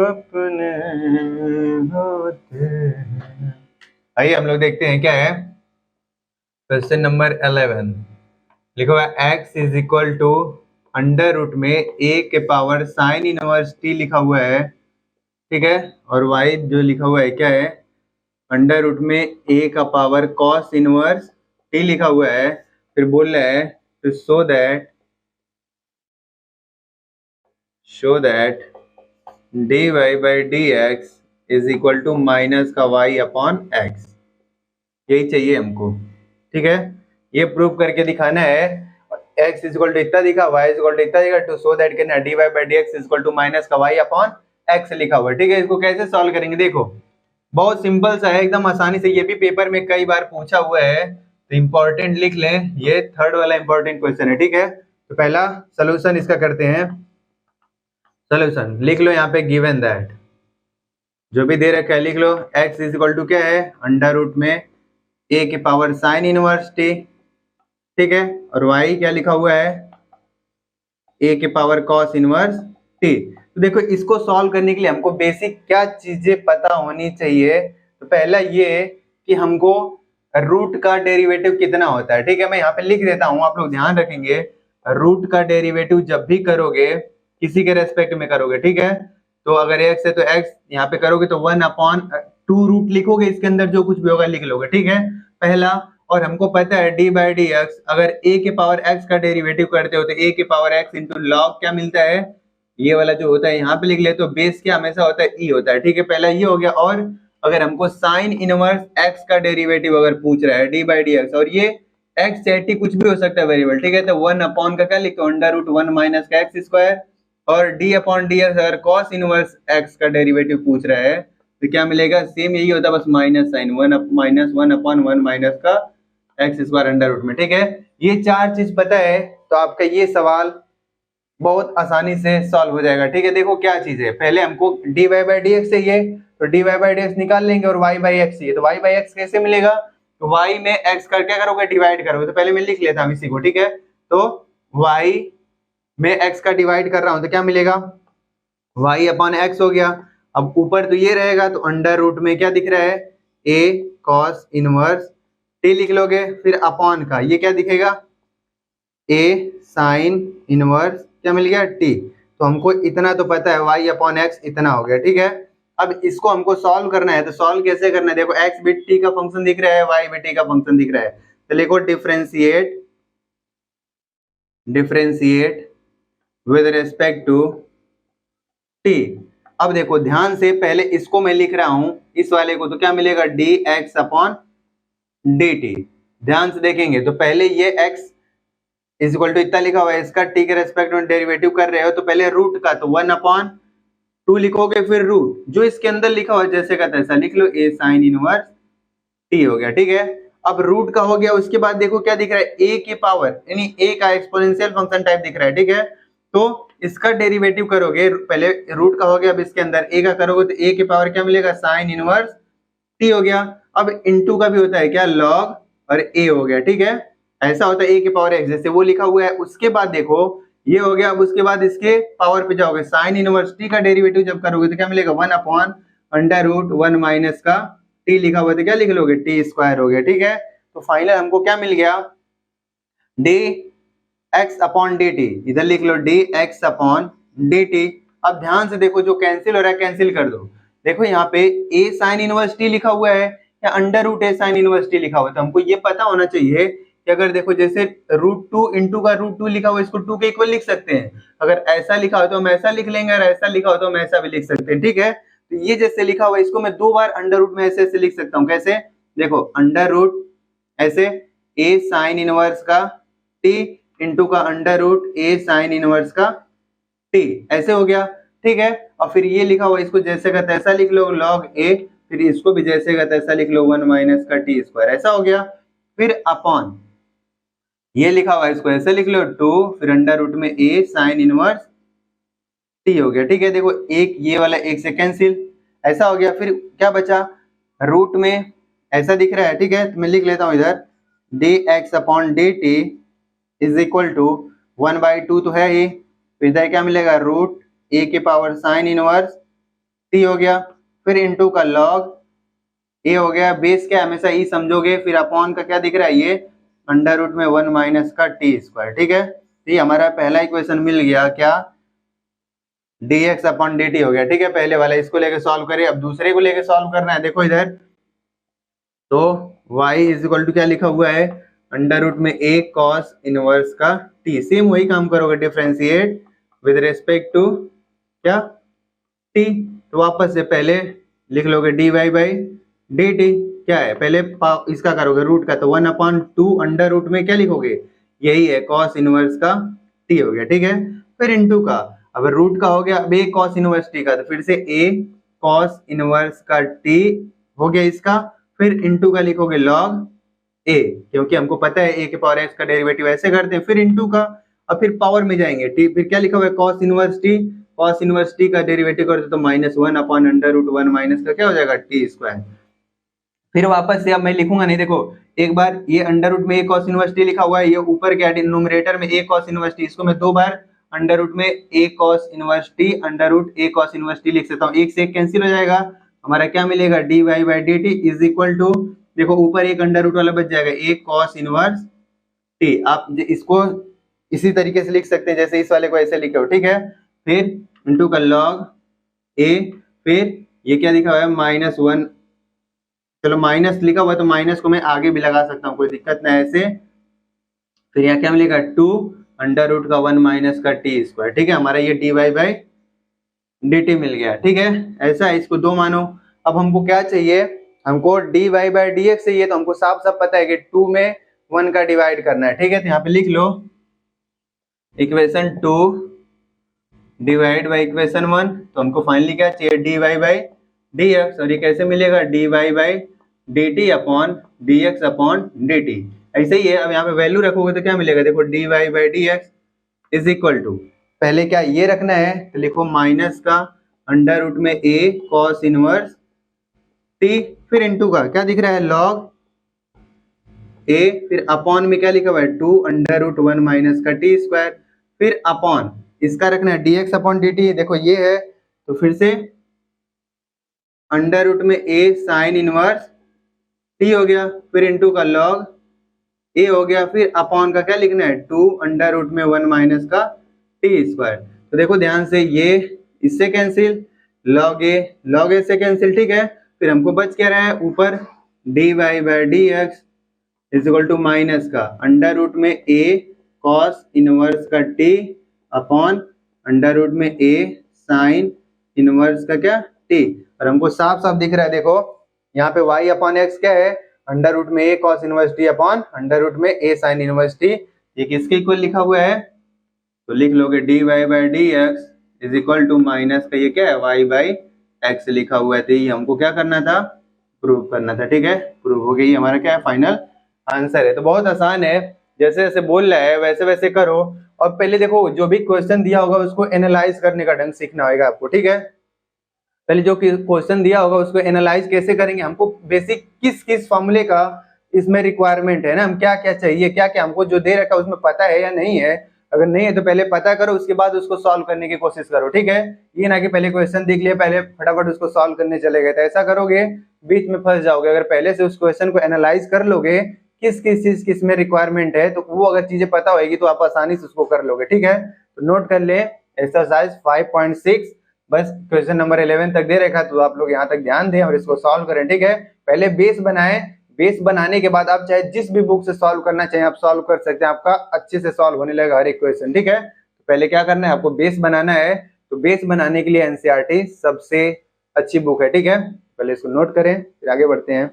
अपने होते हैं। आइए हम लोग देखते हैं क्या है क्वेश्चन नंबर 11। लिखो x is equal to under root में a के पावर साइन इनवर्स t लिखा हुआ है। ठीक है, और y जो लिखा हुआ है क्या है, अंडर रूट में a का पावर cos इनवर्स t लिखा हुआ है। फिर बोल रहा है to show that dy by dx is equal to minus का y अपॉन x, यही चाहिए हमको। ठीक है, ये प्रूव करके दिखाना है, x इज इक्वल टू इतना दिखा, y इज इक्वल टू इतना दिखा, to so that can dy by dx is equal to minus का y अपॉन x लिखा हुआ है। ठीक है, इसको कैसे सॉल्व करेंगे, देखो बहुत सिंपल सा है, एकदम आसानी से, ये भी पेपर में कई बार पूछा हुआ है, तो इंपॉर्टेंट लिख लें, ये थर्ड वाला इंपॉर्टेंट क्वेश्चन है। ठीक है, तो पहला सोल्यूशन इसका करते हैं। सोल्यूशन लिख लो यहाँ पे, गिवन दैट जो भी दे रखा है लिख लो, x इज इक्वल टू क्या है, अंडर रूट में a के पावर साइन इनवर्स t। ठीक है, और y क्या लिखा हुआ है, a के पावर cos इनवर्स t। तो देखो इसको सॉल्व करने के लिए हमको बेसिक क्या चीजें पता होनी चाहिए, तो पहला ये कि हमको रूट का डेरिवेटिव कितना होता है। ठीक है, मैं यहाँ पे लिख देता हूँ, आप लोग ध्यान रखेंगे, रूट का डेरिवेटिव जब भी करोगे किसी के रेस्पेक्ट में करोगे, ठीक है, तो अगर x है तो x यहाँ पे करोगे तो 1/2 रूट लिखोगे, इसके अंदर जो कुछ भी होगा लिख लोगे। ठीक है, पहला, और हमको पता है डी बाई डी एक्स, अगर a के पावर x का डेरिवेटिव करते हो तो a के पावर x इंटू लॉग क्या मिलता है, ये वाला जो होता है यहाँ पे लिख ले, तो बेस क्या हमेशा होता है e होता है। ठीक है, पहला ये हो गया, और अगर हमको साइन इनवर्स x का डेरिवेटिव अगर पूछ रहा है डी बाई डी एक्स, और ये x चाहे t कुछ भी हो सकता है वेरिएबल। ठीक है, तो 1 अपॉन का क्या लिखो, अंडर रूट 1 माइनस का एक्स स्क्वायर, और d अपॉन डी एक्स अगर cos इनवर्स x का डेरिवेटिव पूछ रहा है तो क्या मिलेगा, सेम यही होता है, बस माइनस साइन, 1 अपॉन 1 माइनस का एक्स स्क्वायर अंडर रूट में। ठीक है, ये चार चीज पता है तो आपका ये सवाल बहुत आसानी से सॉल्व हो जाएगा। ठीक है, देखो क्या चीज है, पहले हमको dy बाई डी एक्स चाहिए, तो dy बाई डी एक्स निकाल लेंगे, और y बाई एक्स चाहिए, तो y बाई एक्स कैसे मिलेगा, तो y में x कर क्या करोगे, डिवाइड करोगे, तो पहले मैं लिख लेता हूँ इसी को। ठीक है, तो y में x का डिवाइड कर रहा हूं तो क्या मिलेगा, y अपॉन x हो गया। अब ऊपर तो ये रहेगा, तो अंडर रूट में क्या दिख रहा है, a cos इनवर्स t लिख लोगे, फिर अपॉन का ये क्या दिखेगा, a साइन इनवर्स क्या मिल गया t। तो हमको इतना तो पता है, y अपॉन x इतना हो गया। ठीक है, अब इसको हमको सॉल्व करना है, तो सॉल्व कैसे करना है, देखो x भी t का फंक्शन दिख रहा है, y भी t का फंक्शन दिख रहा है, तो लिखो differentiate with respect to t। अब देखो ध्यान से, पहले इसको मैं लिख रहा हूं इस वाले को, तो क्या मिलेगा, dx अपॉन dt। ध्यान से देखेंगे तो पहले ये x इज इक्वल टू इतना लिखा हुआ है, इसका t के रेस्पेक्ट में डेरिवेटिव कर रहे हो, तो पहले रूट का तो 1/2 लिखोगे, फिर रूट जो इसके अंदर लिखा हुआ है जैसे का तैसा लिख लो, a साइन इनवर्स t हो गया। ठीक है, अब रूट का हो गया, उसके बाद देखो क्या दिख रहा है, a की पावर, यानी a का एक्सपोनेंशियल फंक्शन टाइप दिख रहा है। ठीक है, तो इसका डेरिवेटिव करोगे, पहले रूट का हो गया, अब इसके अंदर ए का करोगे तो ए की पावर क्या मिलेगा, साइन इनवर्स टी हो गया। अब इनटू का भी होता है क्या, लॉग और ए हो गया, ठीक है, ऐसा होता है ए की पावर एक्स, जैसे वो लिखा हुआ है। उसके बाद देखो ये हो गया, अब उसके बाद इसके पावर पे जाओगे, साइन इनवर्स टी का डेरिवेटिव जब करोगे तो क्या मिलेगा, 1/√1 माइनस का टी लिखा हुआ तो क्या लिख लोगे, टी स्क्वायर हो गया, ठीक है। तो फाइनल हमको क्या मिल गया, D x upon D T, इधर लिख लो D x upon D T. अब ध्यान से देखो जो कैंसिल हो रहा है कैंसिल कर दो। देखो यहाँ पे ए साइन इनवर्स टी लिखा हुआ है या √a साइन इनवर्स टी लिखा हुआ है, तो हमको ये पता होना चाहिए कि अगर देखो जैसे √2 इंटू का √2 लिखा हुआ है, इसको 2 के इक्वल लिख सकते हैं। अगर ऐसा लिखा हो तो हम ऐसा लिख लेंगे, और ऐसा लिखा हो तो हम ऐसा भी लिख सकते हैं, ठीक है। तो ये जैसे लिखा हुआ है इसको मैं 2 बार अंडर रूट में ऐसे ऐसे लिख सकता हूँ, कैसे, देखो अंडर रूट ऐसे ए साइन इनवर्स का टी इंटू का √a साइन इनवर्स का टी, ऐसे हो गया, ठीक है। और फिर ये लिखा हुआ इसको जैसे का तैसा लिख लो लॉग ए, फिर इसको भी जैसे का तैसा लिख लो 1 माइनस का टी स्क्वायर, ऐसा हो गया। फिर अपॉन ये लिखा हुआ है इसको ऐसे लिख लो 2, फिर अंडर रूट में ए साइन इनवर्स टी हो गया, ठीक है। देखो एक ये वाला एक से कैंसिल, ऐसा हो गया। फिर क्या बचा, रूट में ऐसा दिख रहा है, ठीक है, तो मैं लिख लेता हूँ इधर d x upon D t is equal to 1/2 तो है ही, तो इधर क्या मिलेगा, रूट ए के पावर साइन इनवर्स टी हो गया, फिर इंटू का लॉग ए हो गया, बेस क्या हमेशा ई समझोगे, फिर अपॉन का क्या दिख रहा है ये अंडर रूट में 1 माइनस का टी स्क्वायर, ठीक है। तो ये हमारा पहला इक्वेशन मिल गया, क्या, dx अपॉन dt हो गया, ठीक है। पहले वाला इसको लेके सॉल्व करें, अब दूसरे को लेके सॉल्व करना है। देखो इधर तो y इज इक्वल टू क्या लिखा हुआ है, अंडर रूट में a cos इनवर्स का t, सेम वही काम करोगे, डिफरेंशिएट विद रिस्पेक्ट टू क्या, t। तो वापस से पहले लिख लोगे dy बाई dt, क्या है, पहले इसका करोगे रूट का, तो 1/2 अंडर रूट में क्या लिखोगे, यही है cos इनवर्स का t हो गया, ठीक है। फिर इंटू का, अब रूट का हो गया, अब a cos इनवर्स t का, तो फिर से a cos इनवर्स का t हो गया इसका, फिर इंटू का लिखोगे लॉग a, क्योंकि हमको पता है a के पावर x का डेरिवेटिव ऐसे करते हैं, फिर इंटू का, अब फिर पावर में जाएंगे t, फिर क्या लिखा हुआ है cos इनवर्स t का डेरिवेटिव करते तो -1/√1 माइनस का क्या हो जाएगा, t स्क्वायर। फिर वापस से अब मैं लिखूंगा नहीं, देखो एक बार ये अंडर रूट में a cos इनवर्स t लिखा हुआ है, ये ऊपर क्या न्यूमरेटर में a cos इनवर्स t, इसको मैं 2 बार अंडर रूट में a cos inverse t under root a cos inverse t लिख सकता हूँ, एक से एक कैंसिल हो जाएगा, हमारा क्या मिलेगा dy by dt is equal to, देखो ऊपर एक अंडर रूट वाला बच जाएगा a cos इनवर्स t, आप इसको इसी तरीके से लिख सकते हैं जैसे इस वाले को ऐसे लिखे हो, ठीक है। फिर इंटू का लॉग a, फिर ये क्या लिखा हुआ है -1, चलो माइनस लिखा हुआ है तो माइनस को मैं आगे भी लगा सकता हूँ, कोई दिक्कत नहीं ऐसे। फिर यहाँ क्या मिलेगा 2 अंडर रूट का 1 माइनस का टी स्क्वायर, ठीक है, हमारा ये dy बाई dt मिल गया, ठीक है, ऐसा है, इसको 2 मानो। अब हमको क्या चाहिए, हमको dy बाई dx चाहिए, तो हमको साफ साफ पता है कि 2 में 1 का डिवाइड करना है, ठीक है। तो यहाँ पे लिख लो इक्वेशन 2 डिवाइड बाई इक्वेशन 1, तो हमको फाइनली क्या चाहिए dy बाई dx, और ये कैसे मिलेगा dy by dt upon dx upon dt, ऐसे ही है। अब यहाँ पे वैल्यू रखोगे तो क्या मिलेगा, देखो dy by dx is equal to, पहले क्या ये रखना है, तो लिखो माइनस का अंडर रूट में a cos इनवर्स t, फिर इंटू का क्या दिख रहा है log a, फिर अपॉन में क्या लिखा हुआ है 2 अंडर रूट 1 माइनस का टी स्क्वायर, फिर अपॉन इसका रखना है dx अपॉन dt, देखो ये है, तो फिर से अंडर रूट में a साइन इनवर्स t हो गया, फिर इंटू का log a हो गया, फिर अपॉन का क्या लिखना है 2 अंडर रूट में 1 माइनस का टी स्क्वायर। तो देखो ध्यान से ये इससे कैंसिल, log a से कैंसिल, ठीक है। फिर हमको बच क्या रहा है ऊपर dy by dx is equal to minus का अंडर रूट में a cos इनवर्स का t अपॉन अंडर रूट में a साइन इनवर्स का क्या t, और हमको साफ साफ दिख रहा है, देखो यहाँ पे y अपॉन एक्स क्या है, अंडर रूट में a cos inverse t upon under root में a साइन इनवर्स t, ये किसके इक्वल लिखा हुआ है, तो लिख लोगे dy by dx is equal to minus का ये क्या है y बाई एक्स लिखा हुआ है, तो ये हमको क्या करना था, प्रूव करना था, ठीक है। प्रूव हो गई, हमारा क्या है फाइनल आंसर है। तो बहुत आसान है, जैसे जैसे बोल रहा है वैसे वैसे करो, और पहले देखो जो भी क्वेश्चन दिया होगा उसको एनालाइज करने का ढंग सीखना होगा आपको, ठीक है। पहले जो क्वेश्चन दिया होगा उसको एनालाइज कैसे करेंगे, हमको बेसिक किस किस फॉर्मूले का इसमें रिक्वायरमेंट है ना, हम क्या क्या चाहिए, क्या क्या हमको जो दे रखा है उसमें पता है या नहीं है। अगर नहीं है तो पहले पता करो, उसके बाद उसको सॉल्व करने की कोशिश करो, ठीक है। ये ना कि पहले क्वेश्चन देख लिया पहले फटाफट उसको सॉल्व करने चले गए, तो ऐसा करोगे बीच में फंस जाओगे। अगर पहले से उस क्वेश्चन को एनालाइज कर लोगे किस किस चीज किस में रिक्वायरमेंट है, तो वो अगर चीजें पता होगी तो आप आसानी से उसको कर लोगे, ठीक है। तो नोट कर ले एक्सरसाइज 5.6, बस क्वेश्चन नंबर 11 तक दे रखा, तो आप लोग यहाँ तक ध्यान दें और इसको सॉल्व करें, ठीक है। पहले बेस बनाएं, बेस बनाने के बाद आप चाहे जिस भी बुक से सॉल्व करना चाहिए आप सॉल्व कर सकते हैं, आपका अच्छे से सॉल्व होने लगेगा हर एक क्वेश्चन, ठीक है। तो पहले क्या करना है, आपको बेस बनाना है, तो बेस बनाने के लिए एनसीईआरटी सबसे अच्छी बुक है, ठीक है। पहले इसको नोट करें फिर आगे बढ़ते हैं।